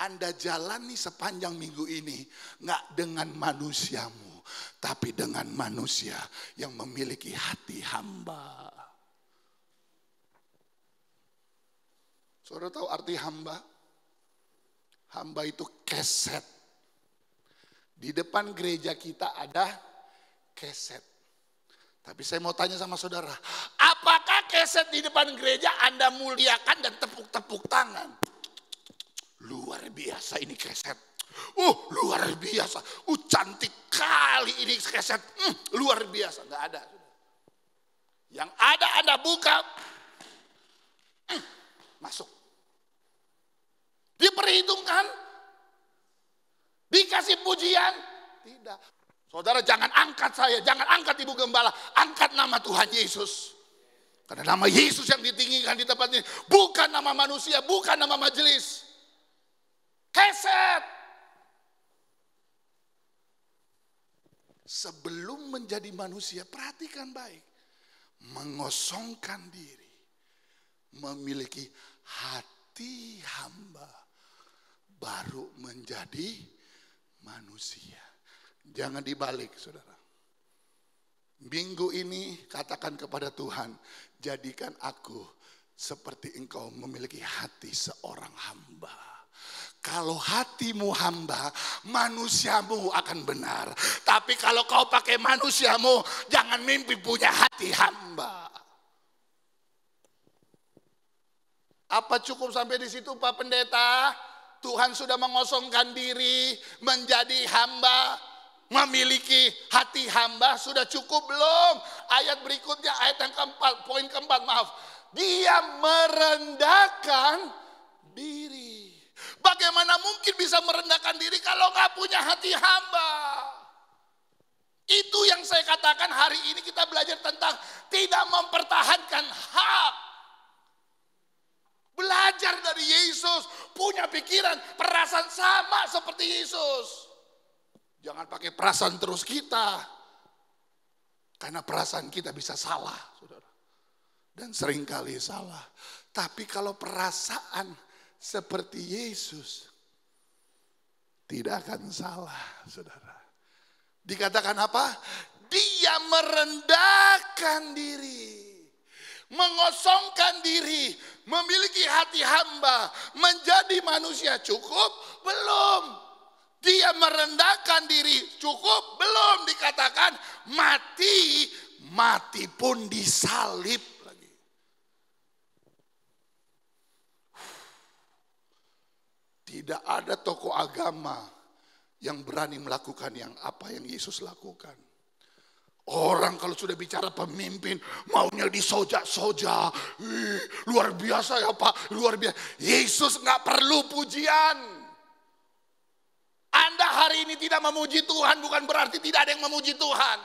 Speaker 3: Anda jalani sepanjang minggu ini nggak dengan manusiamu, tapi dengan manusia yang memiliki hati hamba. Saudara tahu arti hamba? Hamba itu keset. Di depan gereja kita ada keset. Tapi saya mau tanya sama saudara, apakah keset di depan gereja Anda muliakan dan tepuk-tepuk tangan? Luar biasa ini keset. Luar biasa. Cantik kali ini keset. Luar biasa. Nggak ada. Yang ada Anda buka. Masuk. Diperhitungkan. Dikasih pujian. Tidak. Saudara jangan angkat saya. Jangan angkat Ibu Gembala. Angkat nama Tuhan Yesus. Karena nama Yesus yang ditinggikan di tempat ini. Bukan nama manusia. Bukan nama majelis. Keset. Sebelum menjadi manusia, perhatikan baik. Mengosongkan diri. Memiliki hati hamba. Baru menjadi manusia. Jangan dibalik, saudara. Minggu ini katakan kepada Tuhan, jadikan aku seperti engkau memiliki hati seorang hamba. Kalau hatimu hamba, manusiamu akan benar. Tapi kalau kau pakai manusiamu, jangan mimpi punya hati hamba. Apa cukup sampai di situ Pak Pendeta? Tuhan sudah mengosongkan diri menjadi hamba, memiliki hati hamba, sudah cukup belum? Ayat berikutnya, ayat yang keempat, poin keempat, maaf. Dia merendahkan diri. Bagaimana mungkin bisa merendahkan diri kalau nggak punya hati hamba? Itu yang saya katakan hari ini kita belajar tentang tidak mempertahankan hak. Belajar dari Yesus, punya pikiran, perasaan sama seperti Yesus. Jangan pakai perasaan terus kita. Karena perasaan kita bisa salah, saudara. Dan seringkali salah. Tapi kalau perasaan seperti Yesus, tidak akan salah, saudara. Dikatakan apa? Dia merendahkan diri. Mengosongkan diri, memiliki hati hamba, menjadi manusia. Cukup? Belum. Dia merendahkan diri. Cukup? Belum. Dikatakan mati, mati pun disalib lagi. Tidak ada tokoh agama yang berani melakukan apa yang Yesus lakukan. Orang kalau sudah bicara pemimpin, maunya disoja-soja. Luar biasa ya Pak, luar biasa. Yesus gak perlu pujian. Anda hari ini tidak memuji Tuhan, bukan berarti tidak ada yang memuji Tuhan.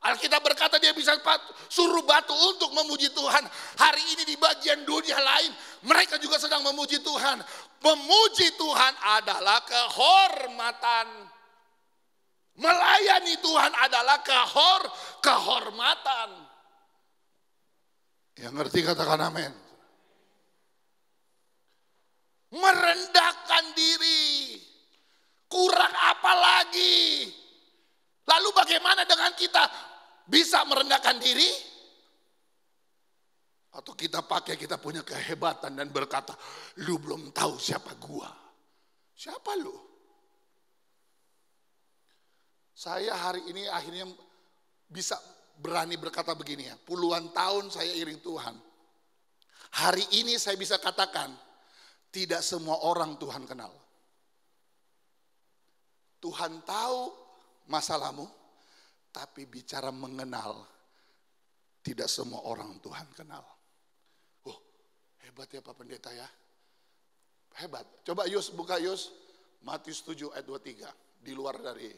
Speaker 3: Alkitab berkata dia bisa suruh batu untuk memuji Tuhan. Hari ini di bagian dunia lain, mereka juga sedang memuji Tuhan. Memuji Tuhan adalah kehormatan. Melayani Tuhan adalah kehormatan. Yang ngerti katakan amin. Merendahkan diri. Kurang apa lagi? Lalu bagaimana dengan kita bisa merendahkan diri? Atau kita kita punya kehebatan dan berkata, lu belum tahu siapa gua. Siapa lu? Saya hari ini akhirnya bisa berani berkata begini ya. Puluhan tahun saya iring Tuhan. Hari ini saya bisa katakan, tidak semua orang Tuhan kenal. Tuhan tahu masalahmu, tapi bicara mengenal, tidak semua orang Tuhan kenal. Oh, hebat ya Pak Pendeta ya. Hebat. Coba Yus, buka Yus. Matius 7 ayat 23. Di luar dari.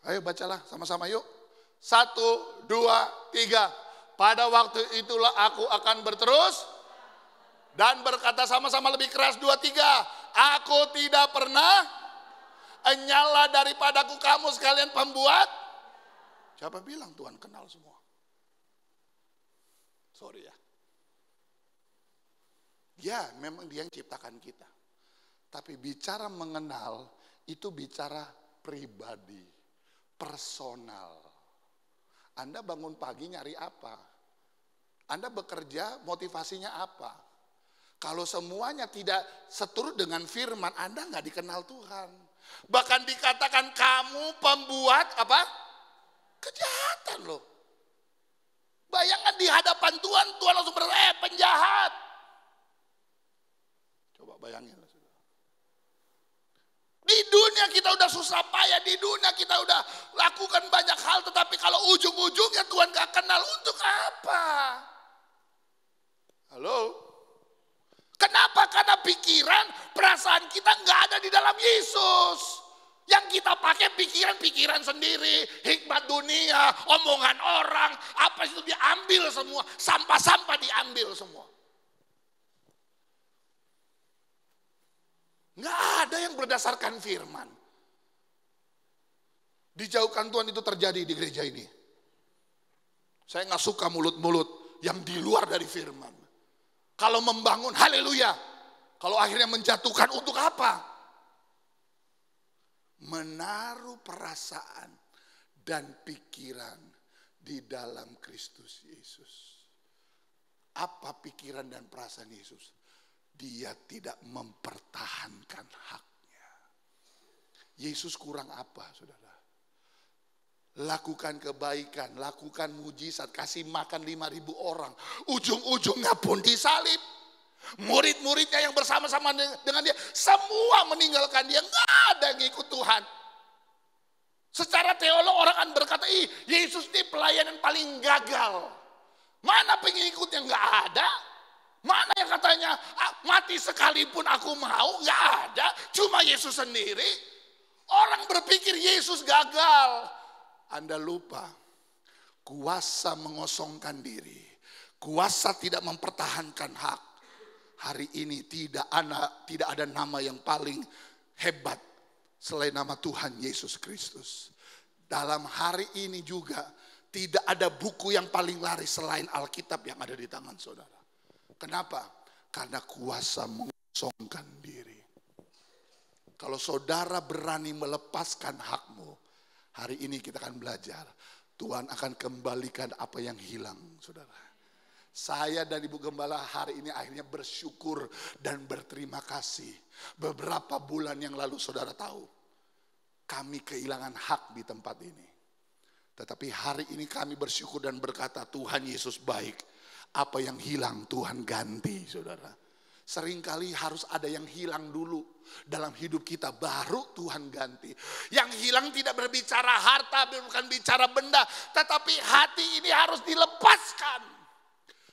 Speaker 3: Ayo bacalah sama-sama yuk. 1, 2, 3. Pada waktu itulah aku akan berterus dan berkata sama-sama lebih keras 2, 3. Aku tidak pernah nyala daripadaku kamu sekalian pembuat. Siapa bilang Tuhan kenal semua? Sorry ya. Ya memang dia yang ciptakan kita. Tapi bicara mengenal itu bicara pribadi, personal. Anda bangun pagi nyari apa? Anda bekerja motivasinya apa? Kalau semuanya tidak seturut dengan firman, Anda nggak dikenal Tuhan. Bahkan dikatakan kamu pembuat apa? Kejahatan loh. Bayangkan di hadapan Tuhan, Tuhan langsung berkata, penjahat. Coba bayangin. Di dunia kita udah susah payah, di dunia kita udah lakukan banyak hal, tetapi kalau ujung-ujungnya Tuhan gak kenal, untuk apa? Halo? Kenapa? Karena pikiran, perasaan kita gak ada di dalam Yesus. Yang kita pakai pikiran-pikiran sendiri, hikmat dunia, omongan orang, apa itu diambil semua, sampah-sampah diambil semua. Nggak ada yang berdasarkan firman. Dijauhkan Tuhan itu terjadi di gereja ini. Saya nggak suka mulut-mulut yang di luar dari firman. Kalau membangun, haleluya. Kalau akhirnya menjatuhkan, untuk apa? Menaruh perasaan dan pikiran di dalam Kristus Yesus. Apa pikiran dan perasaan Yesus? Dia tidak mempertahankan haknya. Yesus kurang apa, saudara? Lakukan kebaikan, lakukan mujizat, kasih makan 5.000 orang. Ujung-ujungnya pun disalib. Murid-muridnya yang bersama-sama dengan dia, semua meninggalkan dia. Nggak ada yang ikut Tuhan. Secara teolog orang akan berkata, Yesus ini pelayanan paling gagal. Mana pengikutnya? Nggak ada. Mana yang katanya mati sekalipun aku mau? Nggak ada. Cuma Yesus sendiri. Orang berpikir Yesus gagal. Anda lupa. Kuasa mengosongkan diri. Kuasa tidak mempertahankan hak. Hari ini tidak ada nama yang paling hebat selain nama Tuhan Yesus Kristus. Dalam hari ini juga tidak ada buku yang paling laris selain Alkitab yang ada di tangan saudara. Kenapa? Karena kuasa mengosongkan diri. Kalau saudara berani melepaskan hakmu, hari ini kita akan belajar. Tuhan akan kembalikan apa yang hilang, saudara. Saya dan Ibu Gembala hari ini akhirnya bersyukur dan berterima kasih. Beberapa bulan yang lalu saudara tahu, kami kehilangan hak di tempat ini. Tetapi hari ini kami bersyukur dan berkata, Tuhan Yesus baik. Apa yang hilang Tuhan ganti, saudara. Seringkali harus ada yang hilang dulu dalam hidup kita, baru Tuhan ganti. Yang hilang tidak berbicara harta, bukan bicara benda, tetapi hati ini harus dilepaskan.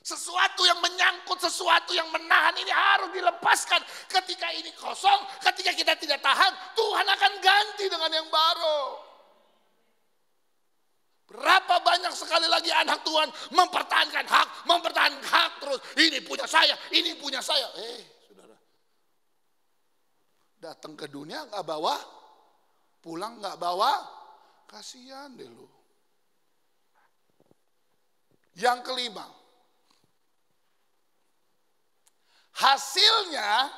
Speaker 3: Sesuatu yang menyangkut, sesuatu yang menahan ini harus dilepaskan. Ketika ini kosong, ketika kita tidak tahan, Tuhan akan ganti dengan yang baru. Berapa banyak sekali lagi anak Tuhan mempertahankan hak terus. Ini punya saya, ini punya saya. Saudara. Datang ke dunia nggak bawa, pulang nggak bawa, kasihan deh lu. Yang kelima, hasilnya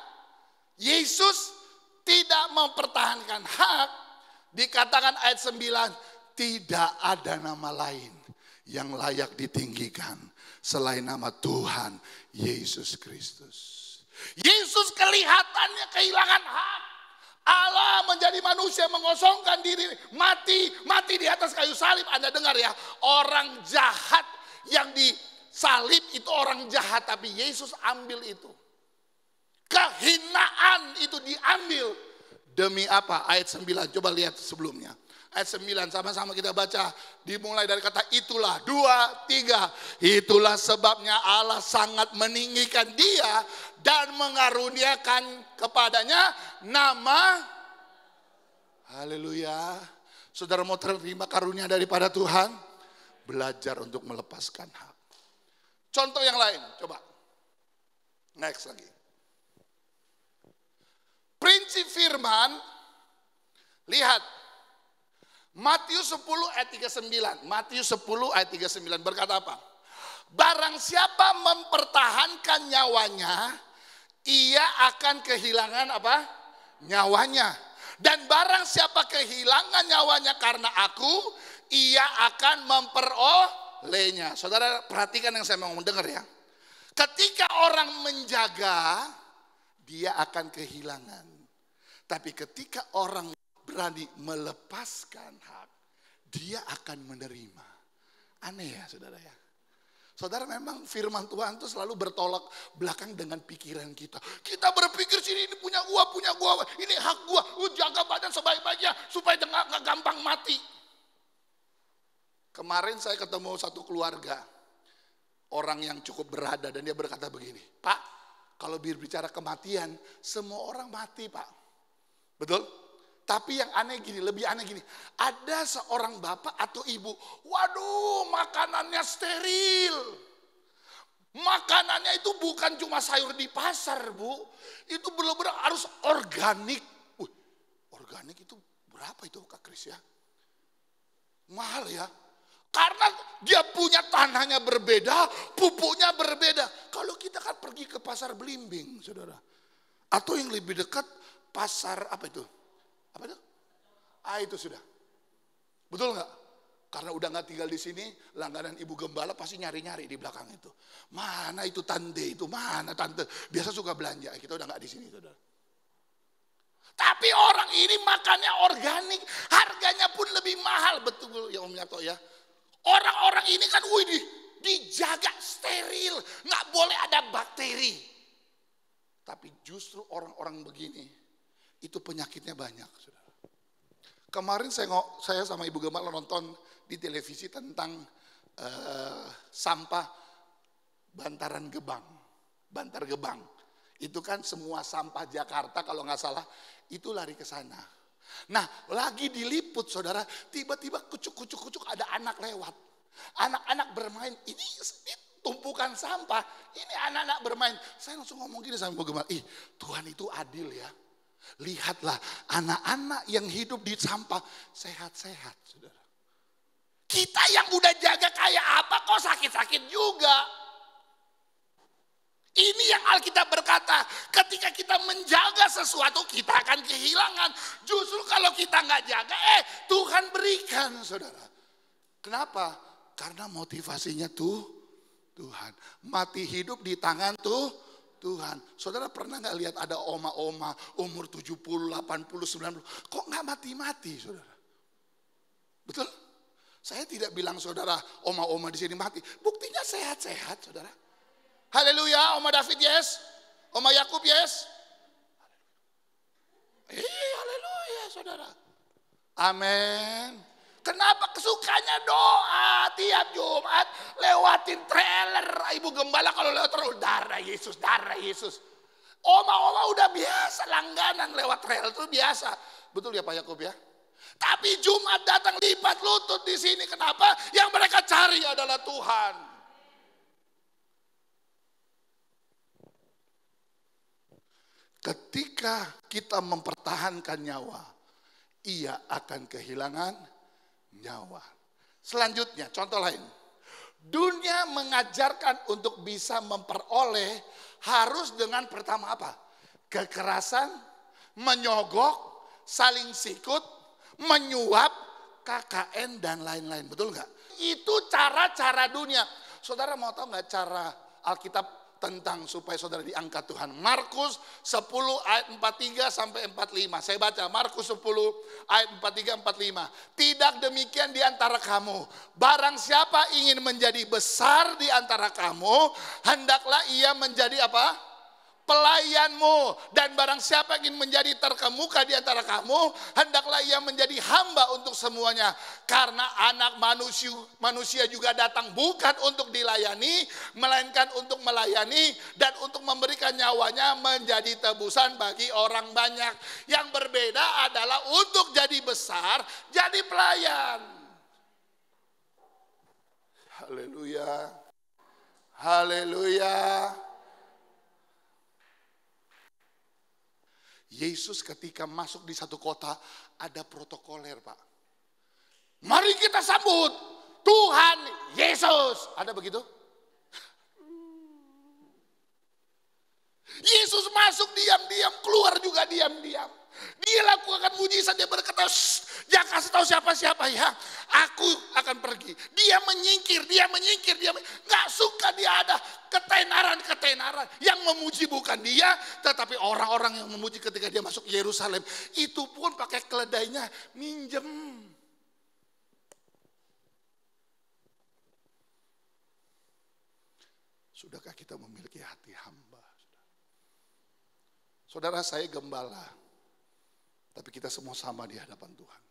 Speaker 3: Yesus tidak mempertahankan hak, dikatakan ayat 9, tidak ada nama lain yang layak ditinggikan selain nama Tuhan Yesus Kristus. Yesus kelihatannya kehilangan hak. Allah menjadi manusia, mengosongkan diri, mati di atas kayu salib. Anda dengar ya, orang jahat yang disalib itu orang jahat, tapi Yesus ambil itu. Kehinaan itu diambil. Demi apa? Ayat 9, coba lihat sebelumnya. Ayat 9 sama-sama kita baca. Dimulai dari kata itulah, 2, 3. Itulah sebabnya Allah sangat meninggikan dia dan mengaruniakan kepadanya nama. Haleluya. Saudara mau terima karunia daripada Tuhan? Belajar untuk melepaskan hak. Contoh yang lain, coba. Next lagi. Prinsip firman, lihat. Matius 10 ayat 39. Matius 10 ayat 39 berkata apa? Barang siapa mempertahankan nyawanya, ia akan kehilangan apa? Nyawanya. Dan barang siapa kehilangan nyawanya karena aku, ia akan memperolehnya. Saudara perhatikan yang saya mau dengar ya. Ketika orang menjaga, dia akan kehilangan. Tapi ketika orang berani melepaskan hak, dia akan menerima. Aneh ya saudara ya. Saudara memang firman Tuhan itu selalu bertolak belakang dengan pikiran kita. Kita berpikir sini ini punya gua, ini hak gua. Jaga badan sebaik-baiknya supaya nggak gampang mati. Kemarin saya ketemu satu keluarga, orang yang cukup berada, dan dia berkata begini, Pak, kalau berbicara kematian, semua orang mati Pak. Betul? Tapi yang aneh gini, lebih aneh gini. Ada seorang bapak atau ibu, waduh makanannya steril. Makanannya itu bukan cuma sayur di pasar Bu. Itu benar-benar harus organik. Organik itu berapa itu Kak Kris ya? Mahal ya. Karena dia punya tanahnya berbeda, pupuknya berbeda. Kalau kita kan pergi ke pasar Belimbing saudara. Atau yang lebih dekat pasar apa itu? Apa itu? Itu sudah. Betul nggak? Karena udah nggak tinggal di sini, langganan Ibu Gembala pasti nyari-nyari di belakang itu. Mana itu tante itu? Mana tante? Biasa suka belanja. Kita udah nggak di sini, saudara. Tapi orang ini makannya organik, harganya pun lebih mahal, betul ya Om Yato ya. Orang-orang ini kan, dijaga steril, nggak boleh ada bakteri. Tapi justru orang-orang begini, itu penyakitnya banyak. Saudara. Kemarin saya sama Ibu Gembala nonton di televisi tentang sampah Bantar Gebang. Itu kan semua sampah Jakarta kalau nggak salah itu lari ke sana. Nah lagi diliput saudara, tiba-tiba kucuk ada anak lewat. Anak-anak bermain, ini tumpukan sampah, ini anak-anak bermain. Saya langsung ngomong gini sama Ibu Gembala, Tuhan itu adil ya. Lihatlah anak-anak yang hidup di sampah sehat-sehat saudara. Kita yang udah jaga kayak apa kok sakit-sakit juga. Ini yang Alkitab berkata, ketika kita menjaga sesuatu kita akan kehilangan. Justru kalau kita nggak jaga, Tuhan berikan saudara. Kenapa? Karena motivasinya Tuhan. Mati hidup di tangan Tuhan. Saudara pernah nggak lihat ada oma-oma umur 70, 80, 90. Kok nggak mati-mati saudara? Betul? Saya tidak bilang saudara oma-oma di sini mati. Buktinya sehat-sehat saudara. Haleluya, Oma David yes. Oma Yakub yes. Haleluya saudara. Amin. Kenapa kesukanya doa tiap Jumat lewatin trailer Ibu Gembala kalau lewat terus darah Yesus, darah Yesus. Oma-oma udah biasa langganan lewat trailer itu biasa. Betul ya Pak Yakub ya? Tapi Jumat datang lipat lutut di sini. Kenapa? Yang mereka cari adalah Tuhan. Ketika kita mempertahankan nyawa, ia akan kehilangan nyawa. Selanjutnya, contoh lain. Dunia mengajarkan untuk bisa memperoleh harus dengan pertama apa? Kekerasan, menyogok, saling sikut, menyuap, KKN dan lain-lain. Betul nggak? Itu cara-cara dunia. Saudara mau tahu nggak cara Alkitab tentang supaya saudara diangkat Tuhan? Markus 10 ayat 43 sampai 45. Saya baca Markus 10 ayat 43 45. Tidak demikian di antara kamu. Barang siapa ingin menjadi besar di antara kamu, hendaklah ia menjadi apa? Pelayanmu. Dan barang siapa ingin menjadi terkemuka di antara kamu, hendaklah ia menjadi hamba untuk semuanya. Karena anak manusia juga datang bukan untuk dilayani, melainkan untuk melayani dan untuk memberikan nyawanya menjadi tebusan bagi orang banyak. Yang berbeda adalah untuk jadi besar, jadi pelayan. Haleluya. Haleluya. Yesus ketika masuk di satu kota ada protokoler Pak. Mari kita sambut Tuhan Yesus. Ada begitu? Yesus masuk diam-diam, keluar juga diam-diam. Dia lakukan mujizat, dia berkata, jangan kasih tahu siapa-siapa ya. Aku akan pergi. Dia menyingkir. Gak suka dia ada ketenaran. Yang memuji bukan dia, tetapi orang-orang yang memuji ketika dia masuk Yerusalem. Itu pun pakai keledainya minjem. Sudahkah kita memiliki hati hamba? Saudara, saya gembala. Tapi kita semua sama di hadapan Tuhan.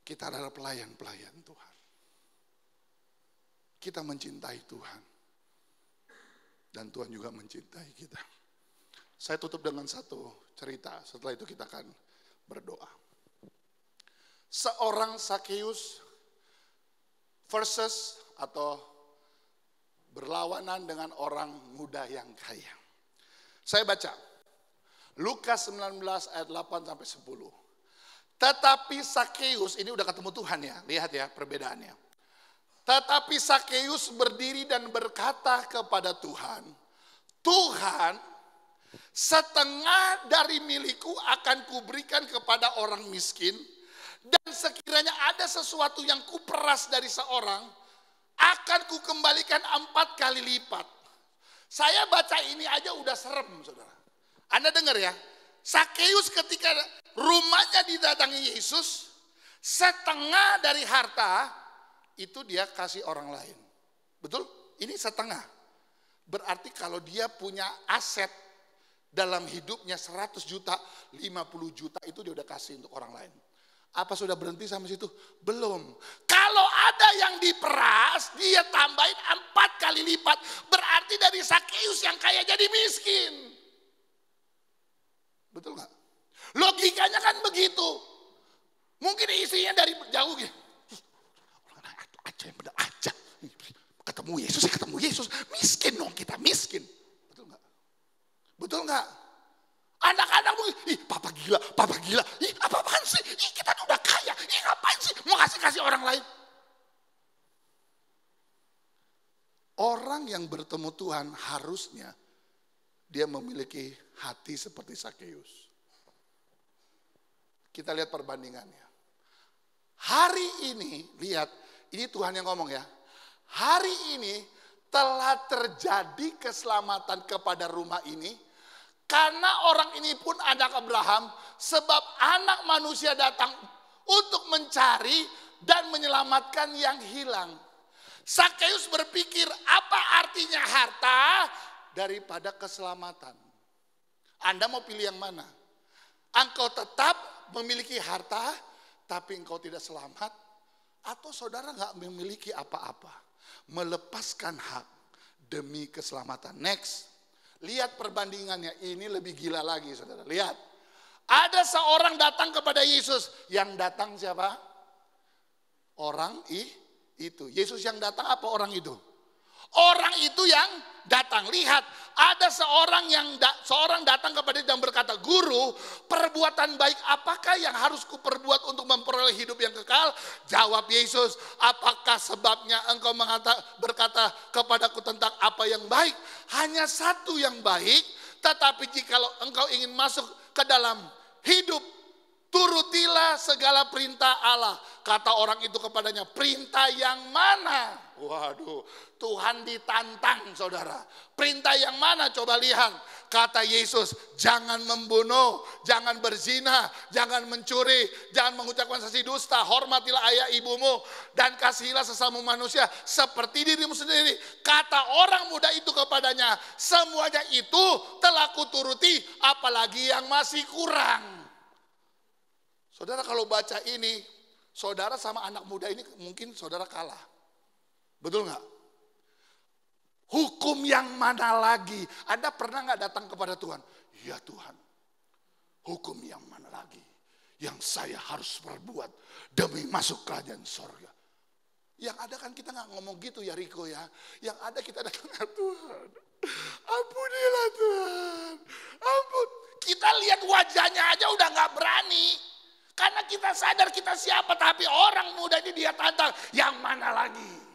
Speaker 3: Kita adalah pelayan-pelayan Tuhan. Kita mencintai Tuhan. Dan Tuhan juga mencintai kita. Saya tutup dengan satu cerita. Setelah itu kita akan berdoa. Seorang Sakeus versus atau berlawanan dengan orang muda yang kaya. Saya baca. Lukas 19 ayat 8 sampai 10. Tetapi Sakeus, ini udah ketemu Tuhan ya, lihat ya perbedaannya. Tetapi Sakeus berdiri dan berkata kepada Tuhan, Tuhan, setengah dari milikku akan kuberikan kepada orang miskin, dan sekiranya ada sesuatu yang kuperas dari seorang, akan kukembalikan 4 kali lipat. Saya baca ini aja udah serem, saudara. Anda dengar ya, Sakeus ketika rumahnya didatangi Yesus, setengah dari harta itu dia kasih orang lain. Betul? Ini setengah. Berarti kalau dia punya aset dalam hidupnya 100 juta, 50 juta itu dia udah kasih untuk orang lain. Apa sudah berhenti sampai situ? Belum. Kalau ada yang diperas, dia tambahin 4 kali lipat. Berarti dari Sakeus yang kaya jadi miskin. Betul gak? Logikanya kan begitu. Mungkin isinya dari jauh gitu. Aja yang benar aja. Ketemu Yesus. Miskin dong kita, miskin. Betul gak? Betul gak? Anak-anak mungkin, papa gila. Apa-apaan sih? Kita udah kaya. Ngapain sih? Mau kasih orang lain. Orang yang bertemu Tuhan harusnya dia memiliki hati seperti Sakeus. Kita lihat perbandingannya. Hari ini, lihat, ini Tuhan yang ngomong ya. Hari ini telah terjadi keselamatan kepada rumah ini. Karena orang ini pun anak Abraham. Sebab anak manusia datang untuk mencari dan menyelamatkan yang hilang. Sakeus berpikir apa artinya harta daripada keselamatan. Anda mau pilih yang mana? Engkau tetap memiliki harta, tapi engkau tidak selamat. Atau saudara nggak memiliki apa-apa, melepaskan hak demi keselamatan. Next, lihat perbandingannya, ini lebih gila lagi saudara. Lihat, ada seorang datang kepada Yesus. Yang datang siapa? Orang itu. Yesus yang datang apa orang itu? Orang itu yang datang. Lihat, ada seorang datang kepada dia dan berkata, "Guru, perbuatan baik apakah yang harus kuperbuat untuk memperoleh hidup yang kekal?" Jawab Yesus, "Apakah sebabnya engkau berkata kepadaku tentang apa yang baik? Hanya satu yang baik, tetapi jikalau engkau ingin masuk ke dalam hidup, turutilah segala perintah Allah." Kata orang itu kepadanya, "Perintah yang mana?" Waduh, Tuhan ditantang saudara. Perintah yang mana? Coba lihat. Kata Yesus, "Jangan membunuh, jangan berzina, jangan mencuri, jangan mengucapkan saksi dusta, hormatilah ayah ibumu, dan kasihilah sesama manusia seperti dirimu sendiri." Kata orang muda itu kepadanya, "Semuanya itu telah kuturuti, apalagi yang masih kurang." Saudara kalau baca ini, saudara sama anak muda ini mungkin saudara kalah. Betul nggak? Hukum yang mana lagi? Anda pernah nggak datang kepada Tuhan? Ya Tuhan, hukum yang mana lagi yang saya harus perbuat demi masuk kerajaan sorga? Yang ada kan kita nggak ngomong gitu ya Riko ya. Yang ada kita datang ke Tuhan. Ampunilah Tuhan. Ampun. Kita lihat wajahnya aja udah nggak berani. Karena kita sadar kita siapa. Tapi orang muda ini dia tantang. Yang mana lagi?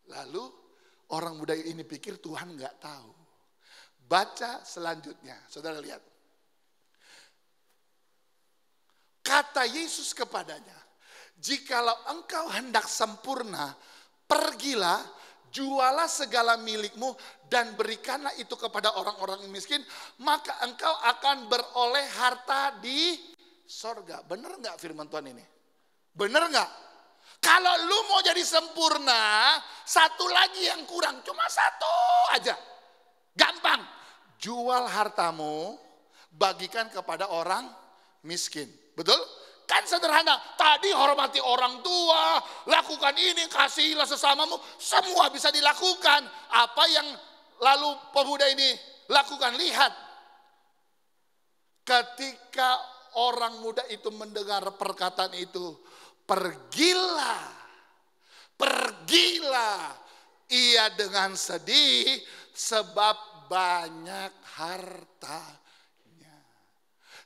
Speaker 3: Lalu orang muda ini pikir Tuhan nggak tahu. Baca selanjutnya, saudara lihat. Kata Yesus kepadanya, "Jikalau engkau hendak sempurna, pergilah, jualah segala milikmu dan berikanlah itu kepada orang-orang miskin, maka engkau akan beroleh harta di sorga." Benar nggak firman Tuhan ini? Benar nggak? Kalau lu mau jadi sempurna, satu lagi yang kurang, cuma satu aja. Gampang. Jual hartamu, bagikan kepada orang miskin. Betul? Kan sederhana. Tadi hormati orang tua, lakukan ini, kasihilah sesamamu. Semua bisa dilakukan. Apa yang lalu pemuda ini lakukan? Lihat. Ketika orang muda itu mendengar perkataan itu, pergilah ia dengan sedih sebab banyak hartanya.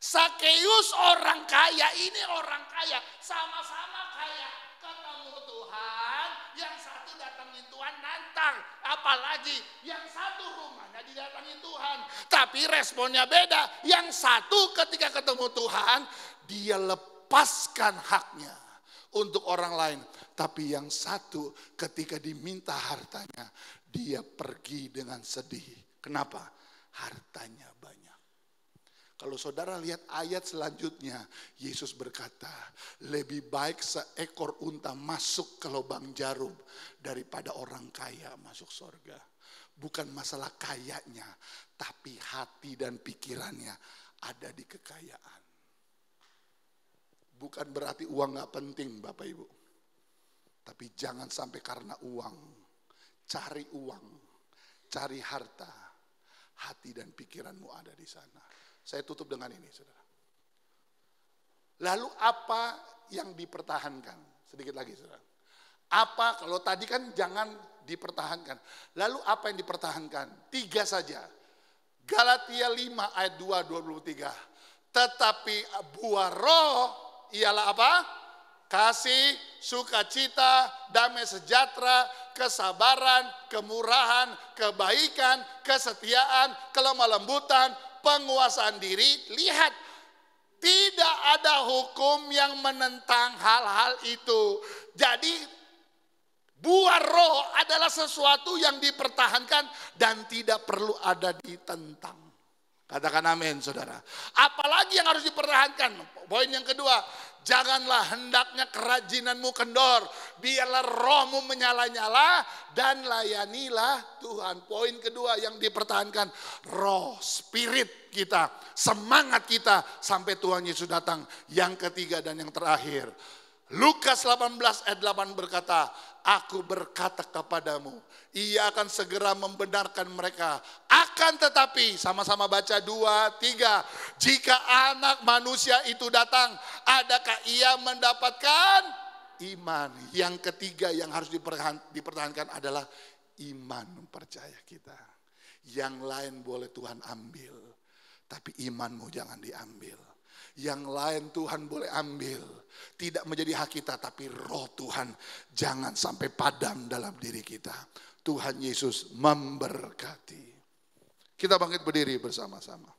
Speaker 3: Sakeus orang kaya, ini orang kaya, sama-sama kaya, ketemu Tuhan, yang satu datangin Tuhan nantang, apalagi yang satu rumahnya didatangin Tuhan, tapi responnya beda. Yang satu ketika ketemu Tuhan, dia lepaskan haknya untuk orang lain. Tapi yang satu ketika diminta hartanya, dia pergi dengan sedih. Kenapa? Hartanya banyak. Kalau saudara lihat ayat selanjutnya, Yesus berkata, lebih baik seekor unta masuk ke lubang jarum daripada orang kaya masuk surga. Bukan masalah kayanya, tapi hati dan pikirannya ada di kekayaan. Bukan berarti uang gak penting Bapak Ibu. Tapi jangan sampai karena uang, cari harta, hati dan pikiranmu ada di sana. Saya tutup dengan ini saudara. Lalu apa yang dipertahankan? Sedikit lagi saudara. Apa kalau tadi kan jangan dipertahankan. Lalu apa yang dipertahankan? 3 saja. Galatia 5 ayat 2-23. Tetapi buah roh ialah apa? Kasih, sukacita, damai sejahtera, kesabaran, kemurahan, kebaikan, kesetiaan, kelemah lembutan, penguasaan diri. Lihat, tidak ada hukum yang menentang hal-hal itu. Jadi buah roh adalah sesuatu yang dipertahankan dan tidak perlu ada ditentang. Katakan amin saudara. Apalagi yang harus dipertahankan? Poin yang kedua, janganlah hendaknya kerajinanmu kendor. Biarlah rohmu menyala-nyala dan layanilah Tuhan. Poin kedua yang dipertahankan, roh, spirit kita, semangat kita sampai Tuhan Yesus datang. Yang ketiga dan yang terakhir, Lukas 18 ayat 8 berkata, aku berkata kepadamu, ia akan segera membenarkan mereka. Akan tetapi, sama-sama baca 2, 3. Jika anak manusia itu datang, adakah ia mendapatkan iman? Yang ketiga yang harus dipertahankan adalah iman percaya kita. Yang lain boleh Tuhan ambil, tapi imanmu jangan diambil. Yang lain Tuhan boleh ambil, tidak menjadi hak kita, tapi roh Tuhan jangan sampai padam dalam diri kita. Tuhan Yesus memberkati. Kita bangkit berdiri bersama-sama.